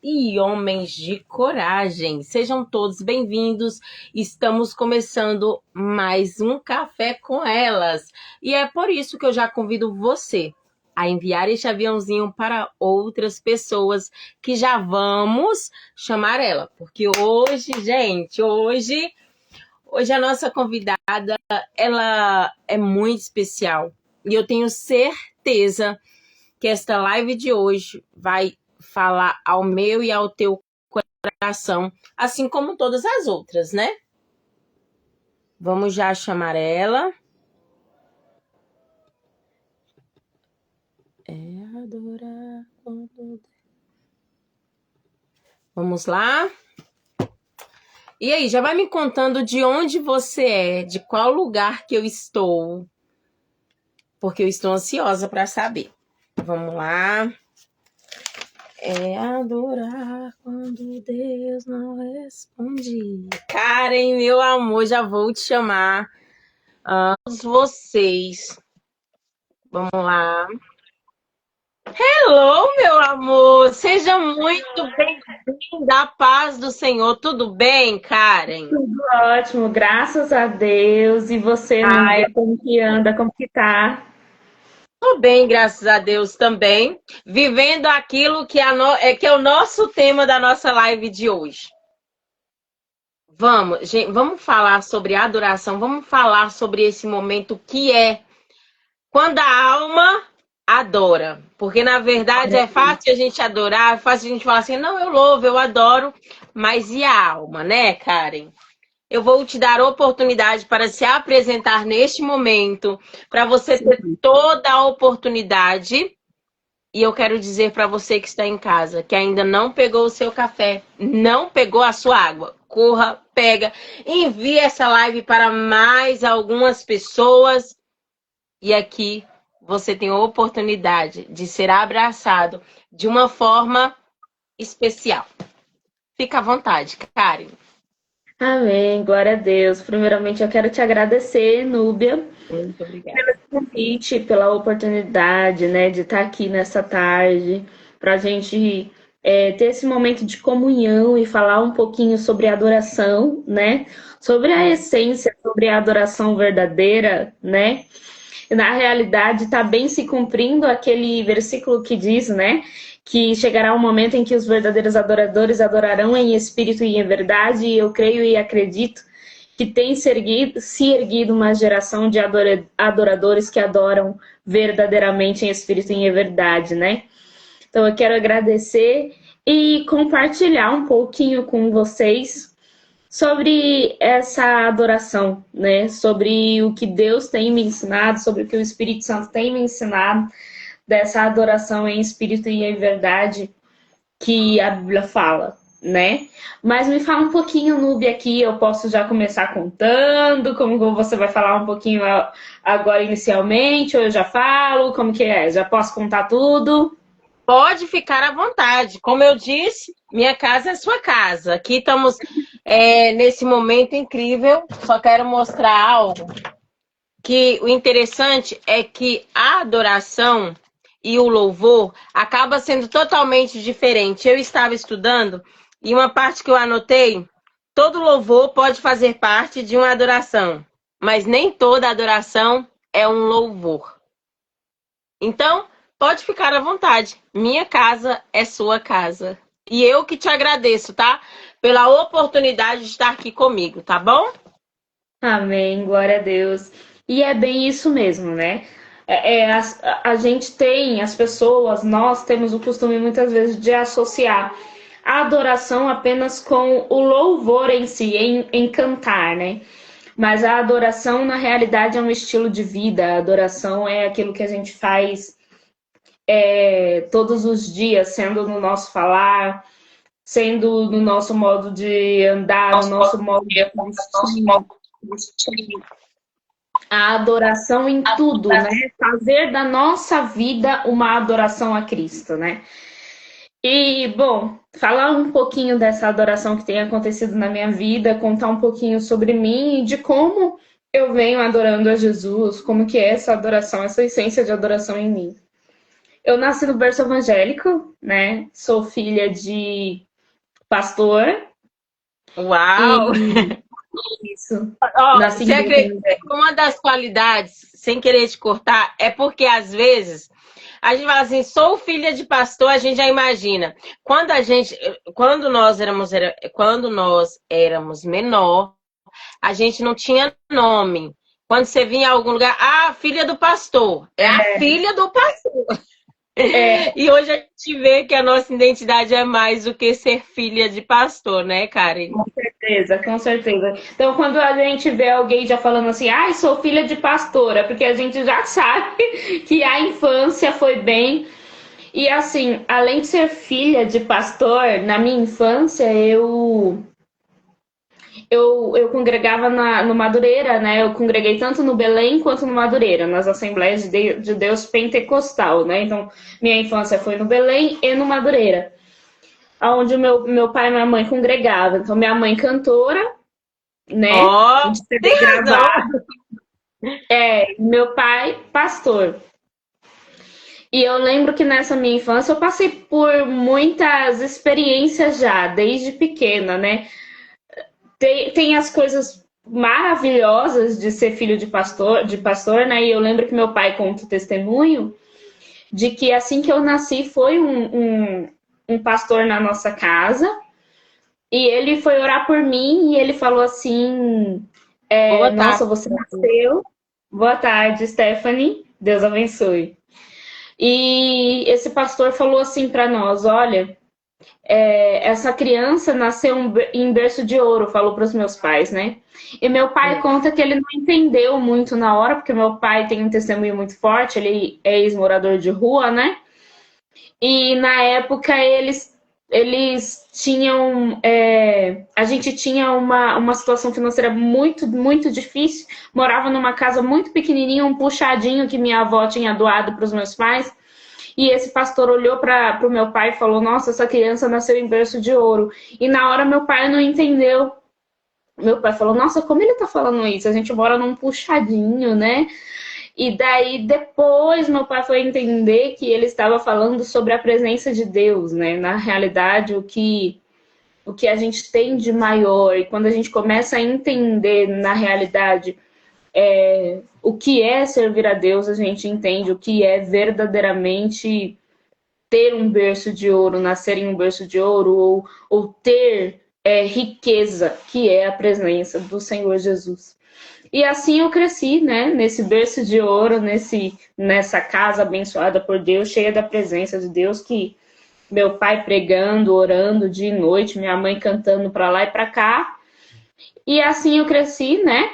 E homens de coragem, sejam todos bem-vindos. Estamos começando mais um Café com Elas. E é por isso que eu já convido você a enviar este aviãozinho para outras pessoas que já vamos chamar ela. Porque hoje, gente, hoje a nossa convidada, ela é muito especial. E eu tenho certeza que esta live de hoje vai falar ao meu e ao teu coração, assim como todas as outras, né? Vamos já chamar ela. Adorar quando... Vamos lá. E aí, já vai me contando de onde você é, de qual lugar que eu estou, porque eu estou ansiosa para saber. Vamos lá. Adorar quando Deus não responde. Karen, meu amor, já vou te chamar. Todos vocês. Vamos lá. Hello, meu amor. Seja muito bem-vinda à paz do Senhor. Tudo bem, Karen? Tudo ótimo, graças a Deus. E você, Ai, Núbia, como que anda? Como que tá? tô bem, graças a Deus também. Vivendo aquilo que que é o nosso tema da nossa live de hoje. Vamos, gente, vamos falar sobre adoração. Vamos falar sobre esse momento que é quando a alma adora. Porque, na verdade, é fácil a gente adorar, é fácil a gente falar assim, não, eu louvo, eu adoro, mas e a alma, né, Karen? Eu vou te dar oportunidade para se apresentar neste momento, para você ter toda a oportunidade. E eu quero dizer para você que está em casa, que ainda não pegou o seu café, não pegou a sua água, corra, pega, envie essa live para mais algumas pessoas. E aqui você tem a oportunidade de ser abraçado de uma forma especial. Fica à vontade, Karen. Amém, glória a Deus. Primeiramente, eu quero te agradecer, Núbia, Muito obrigada. pelo convite, pela oportunidade, né, de estar aqui nessa tarde, para a gente ter esse momento de comunhão e falar um pouquinho sobre adoração, né? Sobre a essência, sobre a adoração verdadeira, né? Na realidade, está bem se cumprindo aquele versículo que diz, né? Que chegará um momento em que os verdadeiros adoradores adorarão em espírito e em verdade, e eu creio e acredito que tem se erguido uma geração de adoradores que adoram verdadeiramente em espírito e em verdade, né? Então eu quero agradecer e compartilhar um pouquinho com vocês sobre essa adoração, né? Sobre o que Deus tem me ensinado, sobre o que o Espírito Santo tem me ensinado dessa adoração em espírito e em verdade que a Bíblia fala, né? Mas me fala um pouquinho, Núbia, aqui, eu posso já começar contando, como você vai falar um pouquinho agora inicialmente, ou eu já falo, como que é? Já posso contar tudo? Pode ficar à vontade. Como eu disse, minha casa é sua casa. Aqui estamos nesse momento incrível. Só quero mostrar algo que o interessante é que a adoração e o louvor acaba sendo totalmente diferente. Eu estava estudando e uma parte que eu anotei, todo louvor pode fazer parte de uma adoração, mas nem toda adoração é um louvor. Então, pode ficar à vontade. Minha casa é sua casa. E eu que te agradeço, tá? Pela oportunidade de estar aqui comigo, tá bom? Amém, glória a Deus. E é bem isso mesmo, né? A gente tem, as pessoas, nós temos o costume muitas vezes de associar a adoração apenas com o louvor em si, em cantar, né? Mas a adoração, na realidade, é um estilo de vida. A adoração é aquilo que a gente faz todos os dias, sendo no nosso falar, sendo no nosso modo de andar, no nosso modo de vestir, a adoração em tudo, né? Fazer da nossa vida uma adoração a Cristo, né? E, bom, falar um pouquinho dessa adoração que tem acontecido na minha vida, contar um pouquinho sobre mim e de como eu venho adorando a Jesus, como que é essa adoração, essa essência de adoração em mim. Eu nasci no berço evangélico, né? Sou filha de pastor Uau! e isso. Ó, Nasci você em berço acredita evangélico. que uma das qualidades, sem querer te cortar, é porque às vezes a gente fala assim, sou filha de pastor, a gente já imagina. Quando nós éramos menor, a gente não tinha nome. Quando você vinha a algum lugar, ah, filha do pastor, é a filha do pastor. É, E hoje a gente vê que a nossa identidade é mais do que ser filha de pastor, né, Karen? com certeza, com certeza. Então, quando a gente vê alguém já falando assim, ai, sou filha de pastora, porque a gente já sabe que a infância foi bem. E assim, além de ser filha de pastor, na minha infância eu congregava no Madureira, né? Eu congreguei tanto no Belém quanto no Madureira, nas Assembleias de Deus Pentecostal, né? Então, minha infância foi no Belém e no Madureira, onde o meu pai e minha mãe congregavam. Então, minha mãe cantora, né? Ó, De CD tem razão. gravado, meu pai pastor. E eu lembro que nessa minha infância eu passei por muitas experiências já, desde pequena, né? Tem as coisas maravilhosas de ser filho de pastor, né? E eu lembro que meu pai conta o testemunho de que assim que eu nasci foi um pastor na nossa casa e ele foi orar por mim e ele falou assim: Boa Nossa, tarde. você nasceu. Boa tarde, Stephanie. Deus abençoe. E esse pastor falou assim para nós: Olha, essa criança nasceu em berço de ouro, falou para os meus pais, né? E meu pai conta que ele não entendeu muito na hora, porque meu pai tem um testemunho muito forte, ele é ex-morador de rua, né? E na época eles tinham. A gente tinha uma situação financeira muito, muito difícil. Morava numa casa muito pequenininha, um puxadinho que minha avó tinha doado para os meus pais. E esse pastor olhou para o meu pai e falou: Nossa, essa criança nasceu em berço de ouro. E na hora meu pai não entendeu. Meu pai falou: Nossa, como ele tá falando isso? A gente mora num puxadinho, né? E daí depois meu pai foi entender que ele estava falando sobre a presença de Deus, né? Na realidade, o que a gente tem de maior. E quando a gente começa a entender na realidade o que é servir a Deus, a gente entende o que é verdadeiramente ter um berço de ouro, nascer em um berço de ouro, ou ter riqueza, que é a presença do Senhor Jesus. E assim eu cresci, né? Nesse berço de ouro, nessa casa abençoada por Deus, cheia da presença de Deus, que meu pai pregando, orando dia e noite, minha mãe cantando para lá e para cá. E assim eu cresci, né?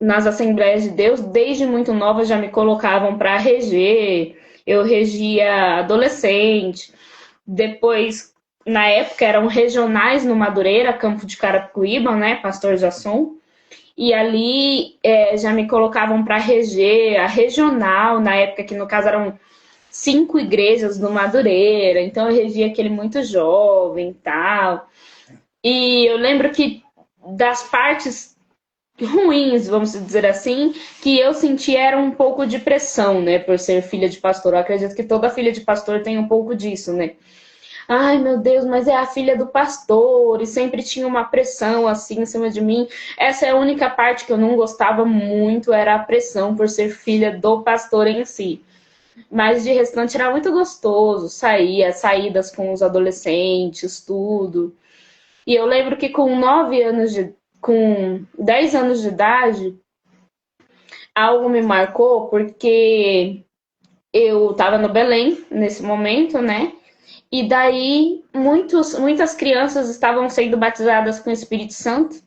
Nas Assembleias de Deus, desde muito nova já me colocavam para reger, eu regia adolescente, depois, na época, eram regionais no Madureira, Campo de Carapicuíba, né, Pastor Jasson, e ali já me colocavam para reger a regional, na época que no caso eram 5 igrejas no Madureira, então eu regia aquele muito jovem e tal. E eu lembro que das partes ruins, vamos dizer assim, que eu senti era um pouco de pressão, né, por ser filha de pastor. Eu acredito que toda filha de pastor tem um pouco disso, né? Ai, meu Deus, mas é a filha do pastor, e sempre tinha uma pressão assim em cima de mim. Essa é a única parte que eu não gostava muito, era a pressão por ser filha do pastor em si. Mas de restante era muito gostoso, saídas com os adolescentes, tudo. E eu lembro que com 10 anos de idade, algo me marcou porque eu estava no Belém nesse momento, né? E daí muitas crianças estavam sendo batizadas com o Espírito Santo.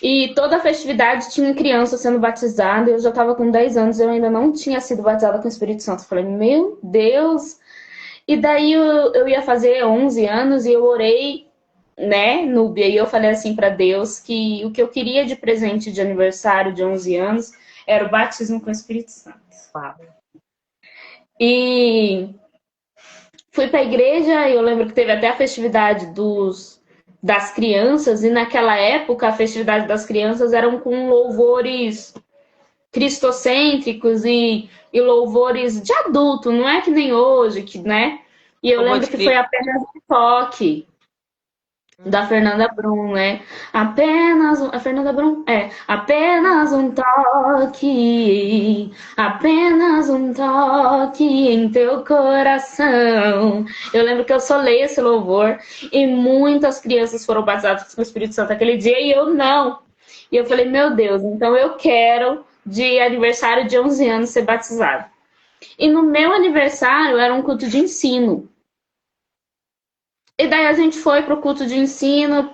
E toda festividade tinha criança sendo batizada. Eu já estava com 10 anos, eu ainda não tinha sido batizada com o Espírito Santo. Eu falei, meu Deus! E daí eu ia fazer 11 anos e eu orei, né, Núbia, e eu falei assim para Deus que o que eu queria de presente de aniversário de 11 anos era o batismo com o Espírito Santo. E fui para a igreja, eu lembro que teve até a festividade das crianças, e naquela época a festividade das crianças eram com louvores cristocêntricos e louvores de adulto, não é que nem hoje, que, né? E eu Louvor lembro de que foi Cristo. apenas um toque da Fernanda Brum, né? A Fernanda Brum apenas um toque em teu coração. Eu lembro que eu solei esse louvor e muitas crianças foram batizadas com o Espírito Santo aquele dia e eu não. E eu falei, meu Deus, então eu quero de aniversário de 11 anos ser batizado. E no meu aniversário era um culto de ensino. E daí a gente foi pro culto de ensino,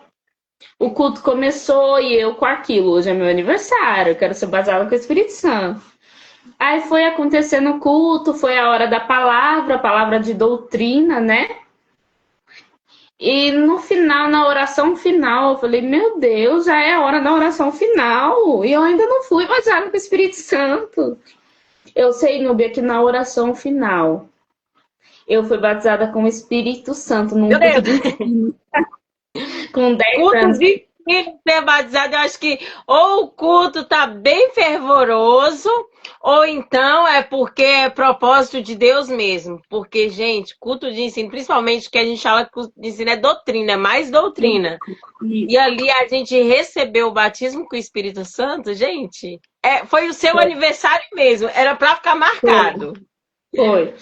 o culto começou e eu com aquilo. Hoje é meu aniversário, eu quero ser batizado com o Espírito Santo. Aí foi acontecendo o culto, foi a hora da palavra, a palavra de doutrina, né? E no final, na oração final, eu falei, meu Deus, já é a hora da oração final. E eu ainda não fui batizado com o Espírito Santo. Eu sei, Núbia, que na oração final eu fui batizada com o Espírito Santo num Meu culto Deus! de ensino com 10 Culto anos. de Espírito ser batizado, eu acho que ou o culto tá bem fervoroso, ou então é porque é propósito de Deus mesmo. Porque, gente, culto de ensino, principalmente que a gente fala que culto de ensino é doutrina, é mais doutrina. E ali a gente recebeu o batismo com o Espírito Santo, gente. Foi o seu Foi, aniversário mesmo, era para ficar foi, marcado. foi.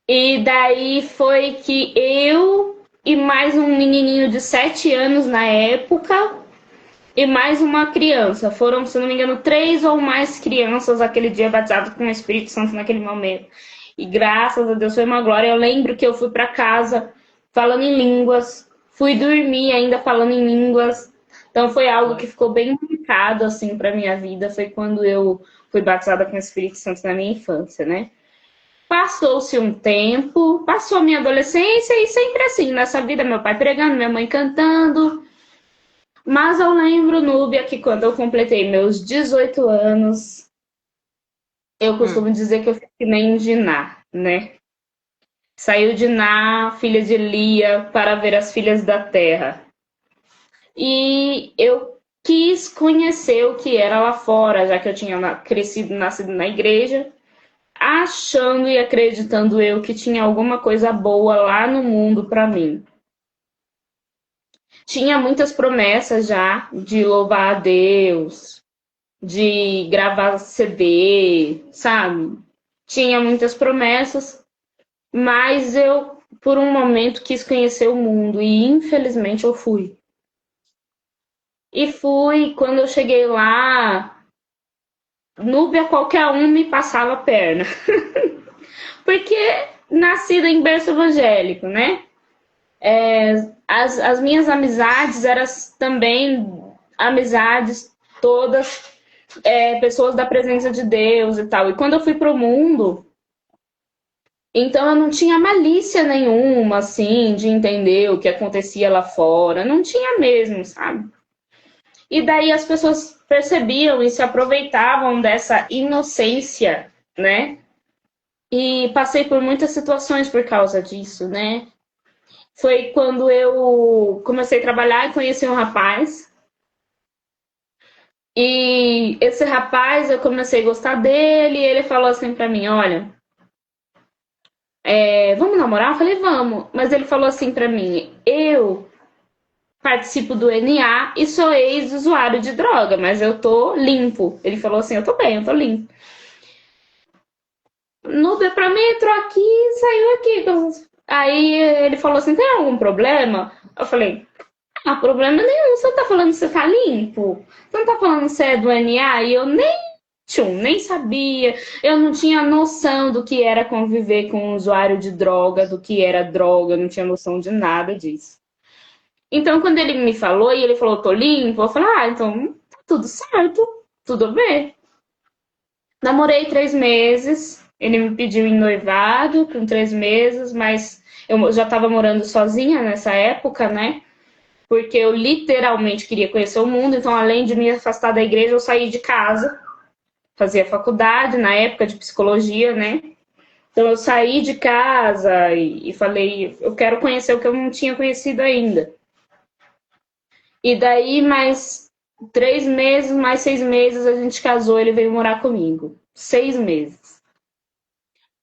E daí foi que eu e mais um menininho de 7 anos na época e mais uma criança. Foram, se não me engano, 3 ou mais crianças aquele dia batizadas com o Espírito Santo naquele momento. E graças a Deus foi uma glória. Eu lembro que eu fui para casa falando em línguas, fui dormir ainda falando em línguas. Então foi algo que ficou bem marcado assim para minha vida. Foi quando eu fui batizada com o Espírito Santo na minha infância, né? Passou-se um tempo, passou a minha adolescência e sempre assim, nessa vida, meu pai pregando, minha mãe cantando. Mas eu lembro, Núbia, que quando eu completei meus 18 anos, eu Hum. costumo dizer que eu fiquei que nem Diná, né? Saiu Diná, filha de Lia, para ver as filhas da terra. E eu quis conhecer o que era lá fora, já que eu tinha crescido, nascido na igreja, achando e acreditando eu que tinha alguma coisa boa lá no mundo para mim. Tinha muitas promessas já de louvar a Deus, de gravar CD, sabe? Tinha muitas promessas, mas eu, por um momento, quis conhecer o mundo e infelizmente eu fui. E fui, quando eu cheguei lá, Núbia, qualquer um me passava a perna. Porque nascida em berço evangélico, né? As minhas amizades eram também amizades todas pessoas da presença de Deus e tal. E quando eu fui pro mundo, então eu não tinha malícia nenhuma, assim, de entender o que acontecia lá fora. Não tinha mesmo, sabe? E daí as pessoas percebiam e se aproveitavam dessa inocência, né? E passei por muitas situações por causa disso, né? Foi quando eu comecei a trabalhar e conheci um rapaz. E esse rapaz, eu comecei a gostar dele, e ele falou assim pra mim, olha, vamos namorar? Eu falei, vamos. Mas ele falou assim pra mim, eu participo do NA e sou ex-usuário de droga, mas eu tô limpo. Ele falou assim, eu tô bem, eu tô limpo. Nubia pra mim entrou aqui e saiu aqui. Aí ele falou assim, tem algum problema? Eu falei, ah, problema nenhum, você tá falando que você tá limpo? Você não tá falando que você é do NA? E eu nem sabia, eu não tinha noção do que era conviver com um usuário de droga, do que era droga, eu não tinha noção de nada disso. Então, quando ele me falou e ele falou, tô limpo, eu falei, ah, então tá tudo certo, tudo bem. Namorei 3 meses, ele me pediu em noivado com 3 meses, mas eu já tava morando sozinha nessa época, né? Porque eu literalmente queria conhecer o mundo, então além de me afastar da igreja, eu saí de casa, fazia faculdade na época de psicologia, né? Então eu saí de casa e falei, eu quero conhecer o que eu não tinha conhecido ainda. E daí, mas 3 meses, mais 6 meses, a gente casou, ele veio morar comigo. 6 meses.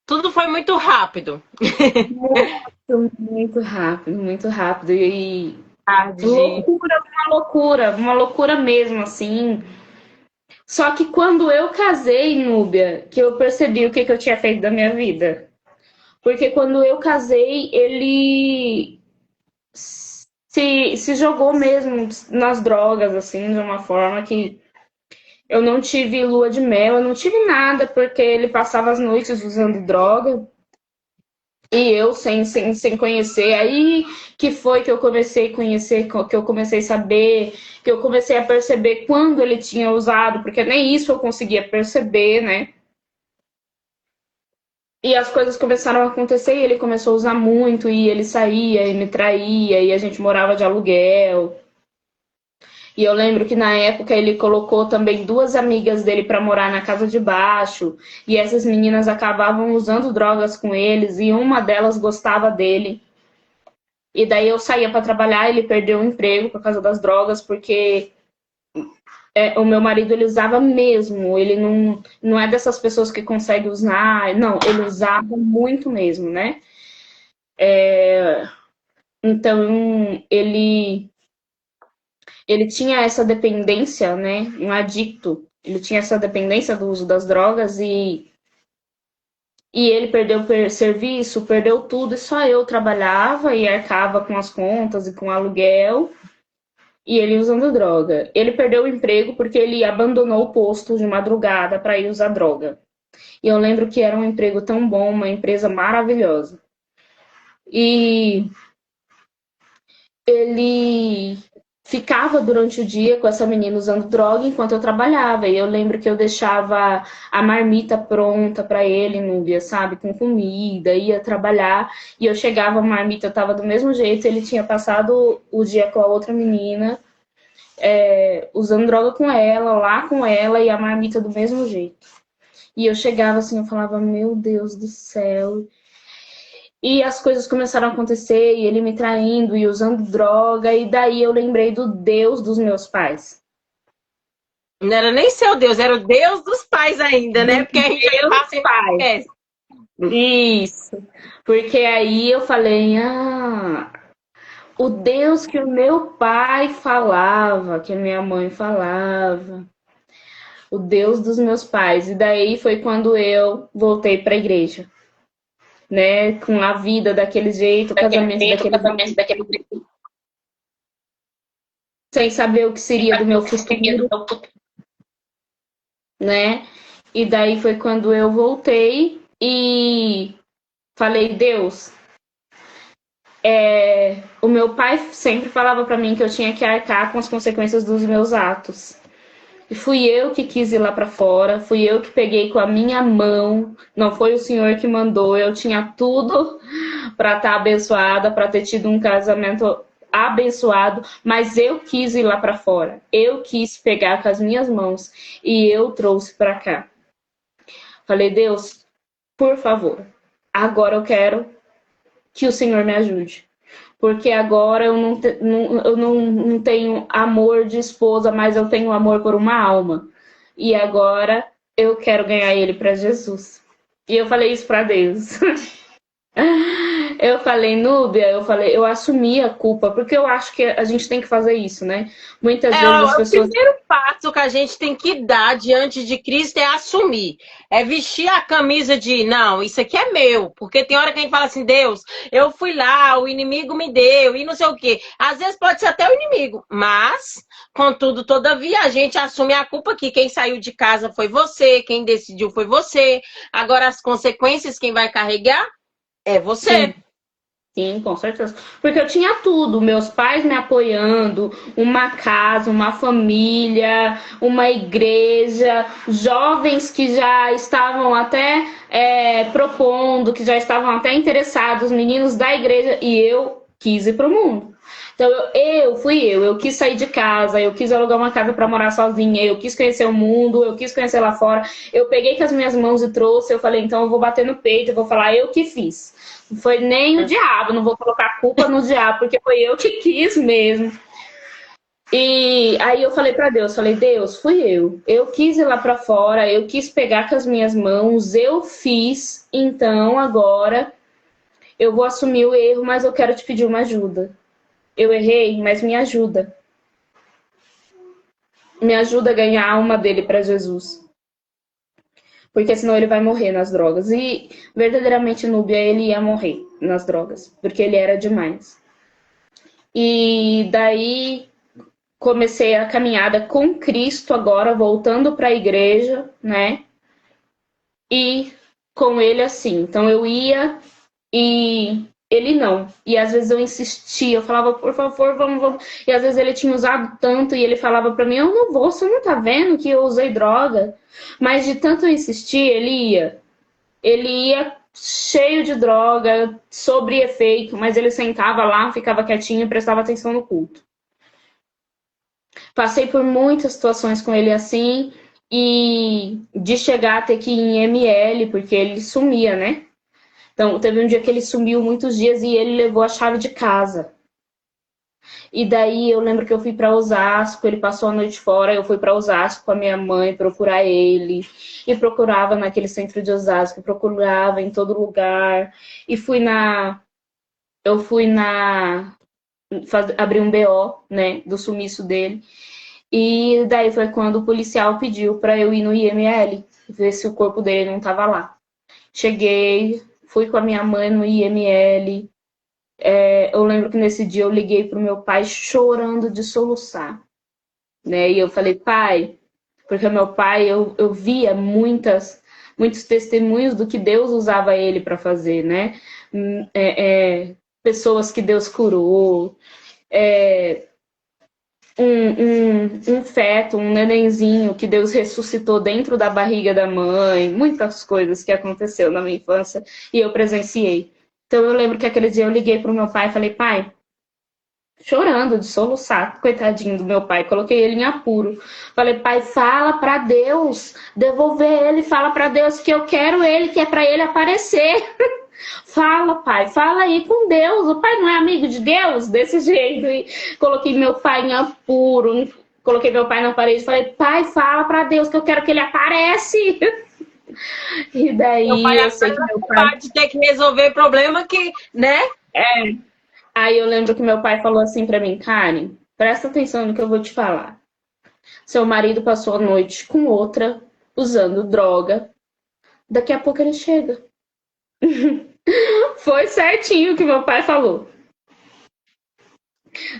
Tudo foi muito rápido. Muito rápido, muito rápido. E Tarde. uma loucura mesmo, assim. Só que quando eu casei, Núbia, que eu percebi o que, que eu tinha feito da minha vida. Porque quando eu casei, ele se jogou mesmo nas drogas, assim, de uma forma que eu não tive lua de mel, eu não tive nada, porque ele passava as noites usando droga. E eu sem conhecer, aí que foi que eu comecei a conhecer, que eu comecei a saber, que eu comecei a perceber quando ele tinha usado, porque nem isso eu conseguia perceber, né? E as coisas começaram a acontecer e ele começou a usar muito, e ele saía e me traía, e a gente morava de aluguel. E eu lembro que na época ele colocou também 2 amigas dele para morar na casa de baixo, e essas meninas acabavam usando drogas com eles, e uma delas gostava dele. E daí eu saía para trabalhar, ele perdeu o emprego por causa das drogas, porque o meu marido ele usava mesmo, ele não é dessas pessoas que consegue usar, não, ele usava muito mesmo, né? Então ele tinha essa dependência, né? Um adicto, ele tinha essa dependência do uso das drogas e ele perdeu o serviço, perdeu tudo, e só eu trabalhava e arcava com as contas e com o aluguel. E ele usando droga. Ele perdeu o emprego porque ele abandonou o posto de madrugada para ir usar droga. E eu lembro que era um emprego tão bom, uma empresa maravilhosa. E ele ficava durante o dia com essa menina usando droga enquanto eu trabalhava. E eu lembro que eu deixava a marmita pronta para ele, Núbia, sabe? Com comida, ia trabalhar. E eu chegava, a marmita estava do mesmo jeito. Ele tinha passado o dia com a outra menina. Usando droga com ela, lá com ela, e a marmita do mesmo jeito. E eu chegava assim, eu falava, meu Deus do céu. E as coisas começaram a acontecer, e ele me traindo e usando droga, e daí eu lembrei do Deus dos meus pais. Não era nem seu Deus, era o Deus dos pais ainda, né? Do Porque a gente passa e pais. esquece. Isso. Porque aí eu falei, o Deus que o meu pai falava, que a minha mãe falava, o Deus dos meus pais. E daí foi quando eu voltei para a igreja, né? Com a vida daquele jeito, o casamento daquele jeito, sem saber o que seria do meu futuro, né? E daí foi quando eu voltei e falei, Deus, o meu pai sempre falava para mim que eu tinha que arcar com as consequências dos meus atos. E fui eu que quis ir lá para fora, fui eu que peguei com a minha mão, não foi o Senhor que mandou, eu tinha tudo para estar abençoada, para ter tido um casamento abençoado, mas eu quis ir lá para fora, eu quis pegar com as minhas mãos e eu trouxe para cá. Falei, Deus, por favor, agora eu quero que o Senhor me ajude. Porque agora eu não tenho amor de esposa, mas eu tenho amor por uma alma. E agora eu quero ganhar ele para Jesus. E eu falei isso para Deus. Eu falei, Núbia, eu assumi a culpa, porque eu acho que a gente tem que fazer isso, né? Muitas vezes as O pessoas. primeiro passo que a gente tem que dar diante de Cristo é assumir. É vestir a camisa de, não, isso aqui é meu. Porque tem hora que a gente fala assim, Deus, eu fui lá, o inimigo me deu, e não sei o quê. Às vezes pode ser até o inimigo, mas, contudo, todavia, a gente assume a culpa que quem saiu de casa foi você, quem decidiu foi você. Agora, as consequências, quem vai carregar é você. Sim. Sim, com certeza. Porque eu tinha tudo, meus pais me apoiando, uma casa, uma família, uma igreja, jovens que já estavam até propondo, que já estavam até interessados, meninos da igreja, e eu quis ir para o mundo. Então eu quis sair de casa, eu quis alugar uma casa para morar sozinha, eu quis conhecer o mundo, eu quis conhecer lá fora. Eu peguei com as minhas mãos e trouxe, eu falei, então eu vou bater no peito, eu vou falar, eu que fiz. Não foi nem o diabo, não vou colocar a culpa no diabo, porque foi eu que quis mesmo. E aí eu falei para Deus, falei, Deus, fui eu. Eu quis ir lá para fora, eu quis pegar com as minhas mãos, eu fiz, então agora eu vou assumir o erro, mas eu quero te pedir uma ajuda. Eu errei, mas me ajuda. Me ajuda a ganhar a alma dele para Jesus. Porque senão ele vai morrer nas drogas. E verdadeiramente, Núbia, ele ia morrer nas drogas, porque ele era demais. E daí comecei a caminhada com Cristo agora, voltando para a igreja, né? E com ele assim. Então eu ia e ele não. E às vezes eu insistia, eu falava, por favor, vamos. E às vezes ele tinha usado tanto e ele falava para mim, eu não vou, você não tá vendo que eu usei droga? Mas de tanto eu insistir, ele ia. Ele ia cheio de droga, sobre efeito, mas ele sentava lá, ficava quietinho e prestava atenção no culto. Passei por muitas situações com ele assim, e de chegar a ter que ir em ML, porque ele sumia, né? Então, teve um dia que ele sumiu muitos dias e ele levou a chave de casa. E daí eu lembro que eu fui para Osasco, ele passou a noite fora, eu fui para Osasco com a minha mãe procurar ele. E procurava naquele centro de Osasco, procurava em todo lugar. E eu fui na abrir um BO, né, do sumiço dele. E daí foi quando o policial pediu para eu ir no IML, ver se o corpo dele não estava lá. Cheguei, fui com a minha mãe no IML. Eu lembro que nesse dia eu liguei pro meu pai chorando de soluçar, né? E eu falei, pai, porque meu pai, eu via muitos testemunhos do que Deus usava ele para fazer, né? Pessoas que Deus curou, um feto, um nenenzinho que Deus ressuscitou dentro da barriga da mãe, muitas coisas que aconteceu na minha infância e eu presenciei. Então eu lembro que aquele dia eu liguei pro meu pai e falei, pai, chorando de soluçar, coitadinho do meu pai, coloquei ele em apuro. Falei, pai, fala para Deus, devolver ele, fala para Deus que eu quero ele, que é para ele aparecer. Fala, pai, fala aí com Deus. O pai não é amigo de Deus? Desse jeito. E coloquei meu pai em apuro, coloquei meu pai na parede e falei, pai, fala para Deus que eu quero que ele aparece. E Meu daí pai eu é sei que meu pai. preocupado de ter que resolver problema que, né? Aí eu lembro que meu pai falou assim para mim, Karen, presta atenção no que eu vou te falar. Seu marido passou a noite com outra, usando droga. Daqui a pouco ele chega. Foi certinho o que meu pai falou.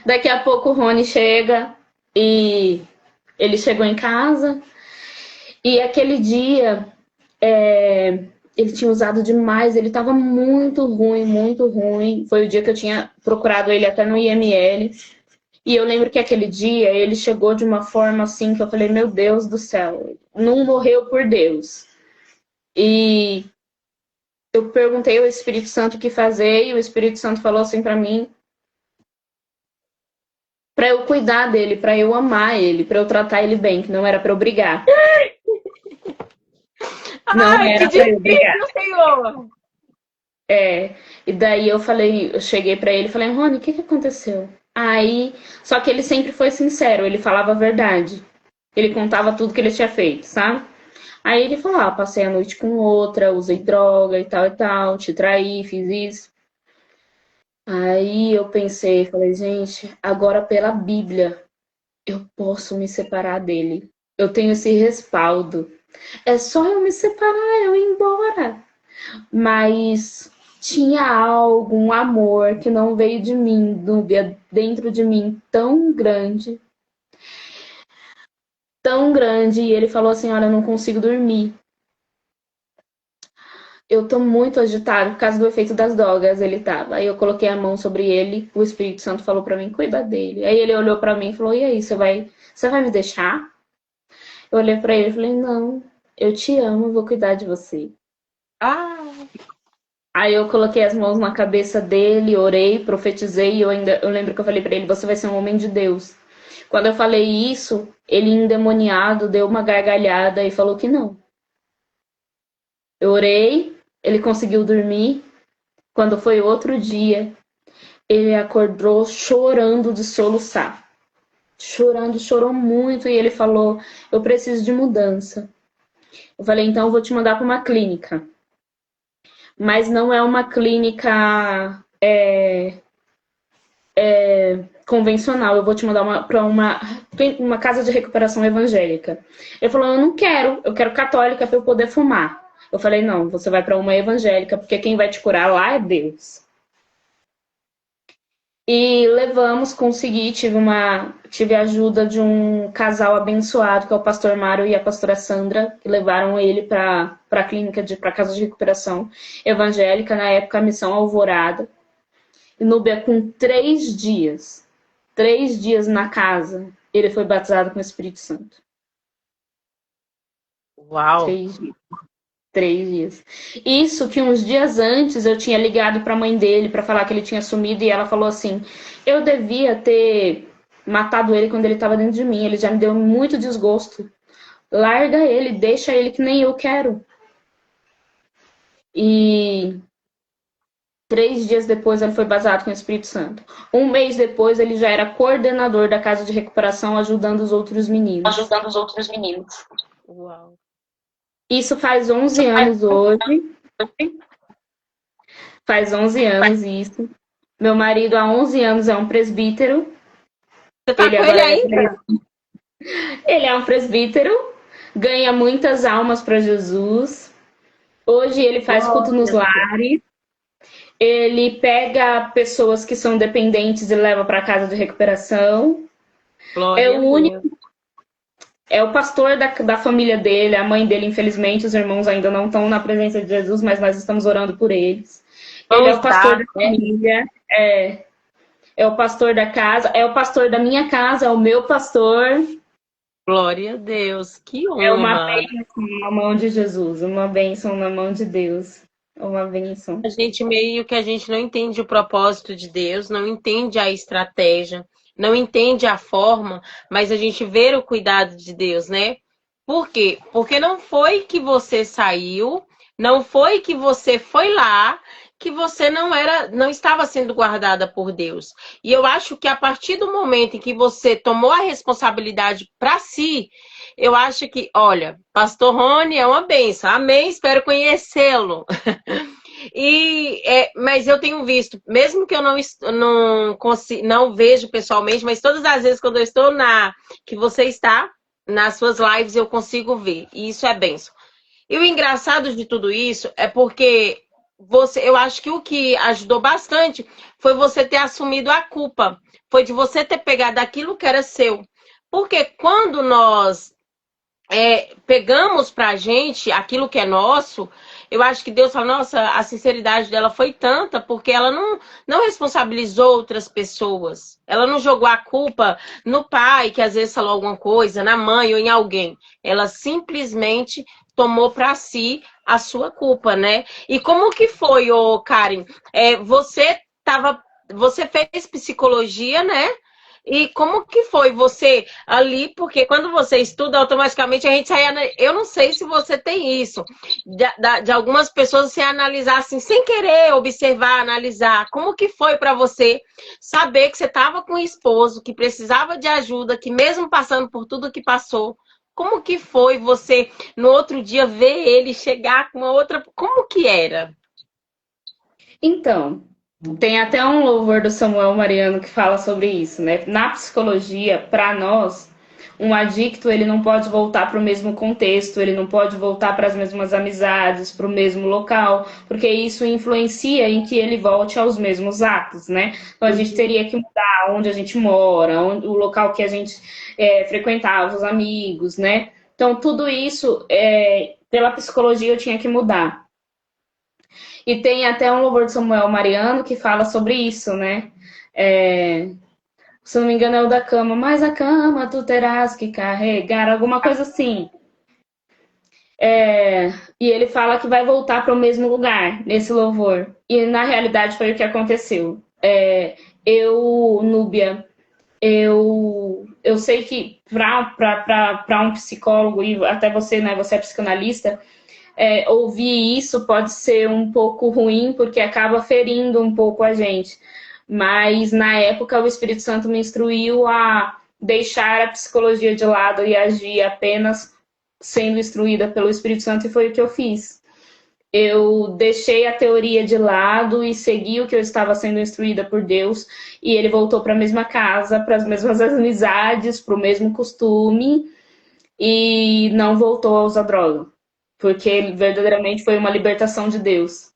Daqui a pouco o Rony chega e ele chegou em casa. E aquele dia ele tinha usado demais, ele estava muito ruim, muito ruim. Foi o dia que eu tinha procurado ele até no IML. E eu lembro que aquele dia ele chegou de uma forma assim que eu falei, meu Deus do céu, não morreu por Deus. E eu perguntei ao Espírito Santo o que fazer e o Espírito Santo falou assim para mim, para eu cuidar dele, para eu amar ele, para eu tratar ele bem, que não era para eu brigar. Não Ai, que era para eu brigar. difícil, Senhor! E daí eu cheguei para ele e falei, Rony, o que aconteceu? Aí, só que ele sempre foi sincero, ele falava a verdade. Ele contava tudo que ele tinha feito, sabe? Aí ele falou, passei a noite com outra, usei droga e tal, te traí, fiz isso. Aí eu pensei, falei, gente, agora pela Bíblia, eu posso me separar dele. Eu tenho esse respaldo. É só eu me separar, eu ir embora. Mas tinha algo, um amor que não veio de mim, dentro de mim, tão grande. E ele falou assim, olha, eu não consigo dormir. Eu tô muito agitado por causa do efeito das drogas, ele tava. Aí eu coloquei a mão sobre ele, o Espírito Santo falou para mim, cuida dele. Aí ele olhou para mim e falou, e aí, você vai me deixar? Eu olhei para ele e falei, não, eu te amo, eu vou cuidar de você. Ah, Aí eu coloquei as mãos na cabeça dele, orei, profetizei, e eu lembro que eu falei para ele, você vai ser um homem de Deus. Quando eu falei isso, ele endemoniado deu uma gargalhada e falou que não. Eu orei, ele conseguiu dormir. Quando foi outro dia, ele acordou chorando de soluçar. chorando, chorou muito, e ele falou, eu preciso de mudança. Eu falei, então eu vou te mandar para uma clínica. Mas não é uma clínica convencional, eu vou te mandar para uma casa de recuperação evangélica. Ele falou, eu não quero, eu quero católica para eu poder fumar. Eu falei, não, você vai para uma evangélica, porque quem vai te curar lá é Deus. E levamos, consegui, tive a ajuda de um casal abençoado, que é o pastor Mário e a pastora Sandra, que levaram ele para a clínica, para a casa de recuperação evangélica, na época a Missão Alvorada. E Núbia, com 3 dias na casa, ele foi batizado com o Espírito Santo. Uau! 3 dias. 3 dias. Isso que uns dias antes eu tinha ligado para a mãe dele para falar que ele tinha sumido, e ela falou assim, eu devia ter matado ele quando ele estava dentro de mim, ele já me deu muito desgosto. Larga ele, deixa ele que nem eu quero. E 3 dias depois ele foi batizado com o Espírito Santo. 1 mês depois ele já era coordenador da casa de recuperação, ajudando os outros meninos. Uau! Isso faz 11 anos hoje. Faz 11 anos isso. Meu marido há 11 anos é um presbítero. Você tá com ele ainda? Ele é um presbítero, ganha muitas almas para Jesus. Hoje ele faz culto nos lares. Ele pega pessoas que são dependentes e leva para casa de recuperação. Glória É o único. Deus. É o pastor da família dele, a mãe dele, infelizmente, os irmãos ainda não estão na presença de Jesus, mas nós estamos orando por eles. Ele é o pastor da família, é o pastor da casa, é o pastor da minha casa, é o meu pastor. Glória a Deus, que honra. É uma bênção na mão de Jesus, uma bênção na mão de Deus. Uma bênção. A gente meio que a gente não entende o propósito de Deus, não entende a estratégia, não entende a forma, mas a gente vê o cuidado de Deus, né? Por quê? Porque não foi que você saiu, não foi que você foi lá, que você não estava sendo guardada por Deus. E eu acho que a partir do momento em que você tomou a responsabilidade para si, eu acho que, olha, Pastor Rony é uma bênção. Amém, espero conhecê-lo. Mas eu tenho visto, mesmo que eu não vejo pessoalmente, mas todas as vezes quando eu estou que você está nas suas lives, eu consigo ver. E isso é bênção. E o engraçado de tudo isso é porque eu acho que o que ajudou bastante foi você ter assumido a culpa. Foi de você ter pegado aquilo que era seu. Porque quando nós pegamos pra gente aquilo que é nosso, eu acho que Deus fala, nossa, a sinceridade dela foi tanta, porque ela não responsabilizou outras pessoas. Ela não jogou a culpa no pai, que às vezes falou alguma coisa, na mãe ou em alguém. Ela simplesmente tomou para si a sua culpa, né? E como que foi, Karen? Você fez psicologia, né? E como que foi você ali? Porque quando você estuda, automaticamente a gente sai... Eu não sei se você tem isso, de algumas pessoas se analisar assim, sem querer observar, analisar. Como que foi para você saber que você estava com um esposo, que precisava de ajuda, que mesmo passando por tudo que passou, como que foi você, no outro dia, ver ele chegar com uma outra... Como que era? Então... Tem até um louvor do Samuel Mariano que fala sobre isso, né? Na psicologia, para nós, um adicto ele não pode voltar para o mesmo contexto, ele não pode voltar para as mesmas amizades, para o mesmo local, porque isso influencia em que ele volte aos mesmos atos, né? Então a gente teria que mudar onde a gente mora, o local que a gente frequentava, os amigos, né? Então tudo isso, pela psicologia, eu tinha que mudar. E tem até um louvor de Samuel Mariano que fala sobre isso, né? Se não me engano é o da cama. Mas a cama tu terás que carregar, alguma coisa assim. E ele fala que vai voltar para o mesmo lugar, nesse louvor. E na realidade foi o que aconteceu. Núbia, eu sei que para um psicólogo, e até você, né? Você é psicanalista... ouvir isso pode ser um pouco ruim, porque acaba ferindo um pouco a gente. Mas, na época, o Espírito Santo me instruiu a deixar a psicologia de lado e agir apenas sendo instruída pelo Espírito Santo, e foi o que eu fiz. Eu deixei a teoria de lado e segui o que eu estava sendo instruída por Deus, e ele voltou para a mesma casa, para as mesmas amizades, para o mesmo costume, e não voltou a usar droga, porque verdadeiramente foi uma libertação de Deus.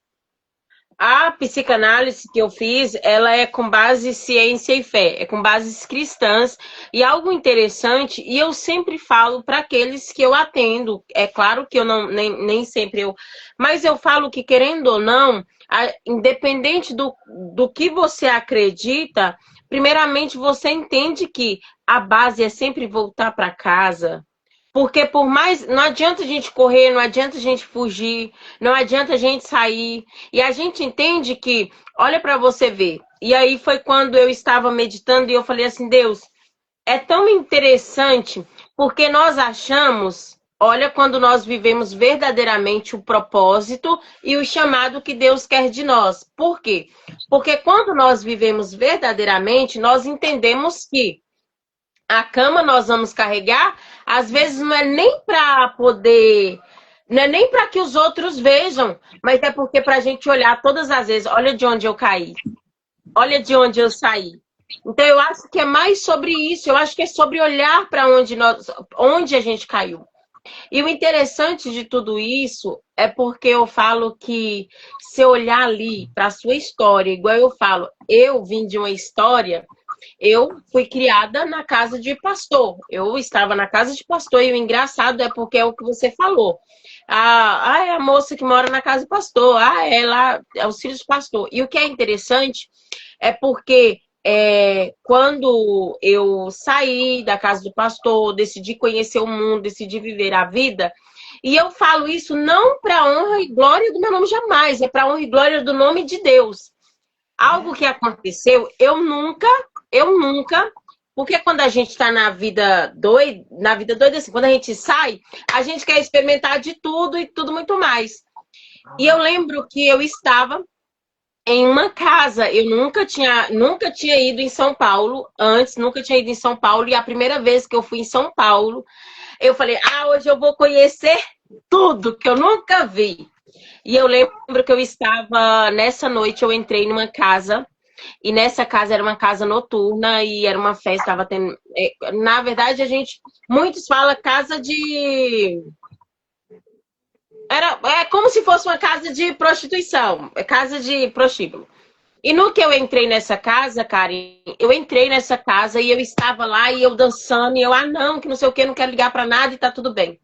A psicanálise que eu fiz, ela é com base em ciência e fé, é com bases cristãs, e algo interessante, e eu sempre falo para aqueles que eu atendo, é claro que eu não, nem sempre eu, mas eu falo que, querendo ou não, independente do que você acredita, primeiramente você entende que a base é sempre voltar para casa. Porque por mais. Não adianta a gente correr, não adianta a gente fugir, não adianta a gente sair. E a gente entende que, olha para você ver. E aí foi quando eu estava meditando e eu falei assim, Deus, é tão interessante, porque nós achamos, olha, quando nós vivemos verdadeiramente o propósito e o chamado que Deus quer de nós. Por quê? Porque quando nós vivemos verdadeiramente, nós entendemos que a cama nós vamos carregar, às vezes não é nem para poder, não é nem para que os outros vejam, mas é porque para a gente olhar todas as vezes, olha de onde eu caí, olha de onde eu saí. Então eu acho que é mais sobre isso, eu acho que é sobre olhar para onde a gente caiu. E o interessante de tudo isso é porque eu falo que se olhar ali para a sua história, igual eu falo, eu vim de uma história. Eu fui criada na casa de pastor. Eu estava na casa de pastor e o engraçado é porque é o que você falou. É a moça que mora na casa do pastor. Ela é os filhos do pastor. E o que é interessante é porque quando eu saí da casa do pastor, decidi conhecer o mundo, decidi viver a vida. E eu falo isso não para honra e glória do meu nome jamais, é para honra e glória do nome de Deus. Algo que aconteceu, eu nunca, porque quando a gente está na vida doida, assim, quando a gente sai, a gente quer experimentar de tudo e tudo muito mais. E eu lembro que eu estava em uma casa, eu nunca tinha ido em São Paulo antes, nunca tinha ido em São Paulo, e a primeira vez que eu fui em São Paulo, eu falei, hoje eu vou conhecer tudo que eu nunca vi. E eu lembro que eu estava, nessa noite eu entrei numa casa, e nessa casa era uma casa noturna, e era uma festa, estava tendo... na verdade, muitos falam casa de... É como se fosse uma casa de prostituição, casa de prostíbulo. E no que eu entrei nessa casa, Karen, eu entrei nessa casa e eu estava lá e eu dançando, e eu, não, que não sei o que, não quero ligar para nada e tá tudo bem.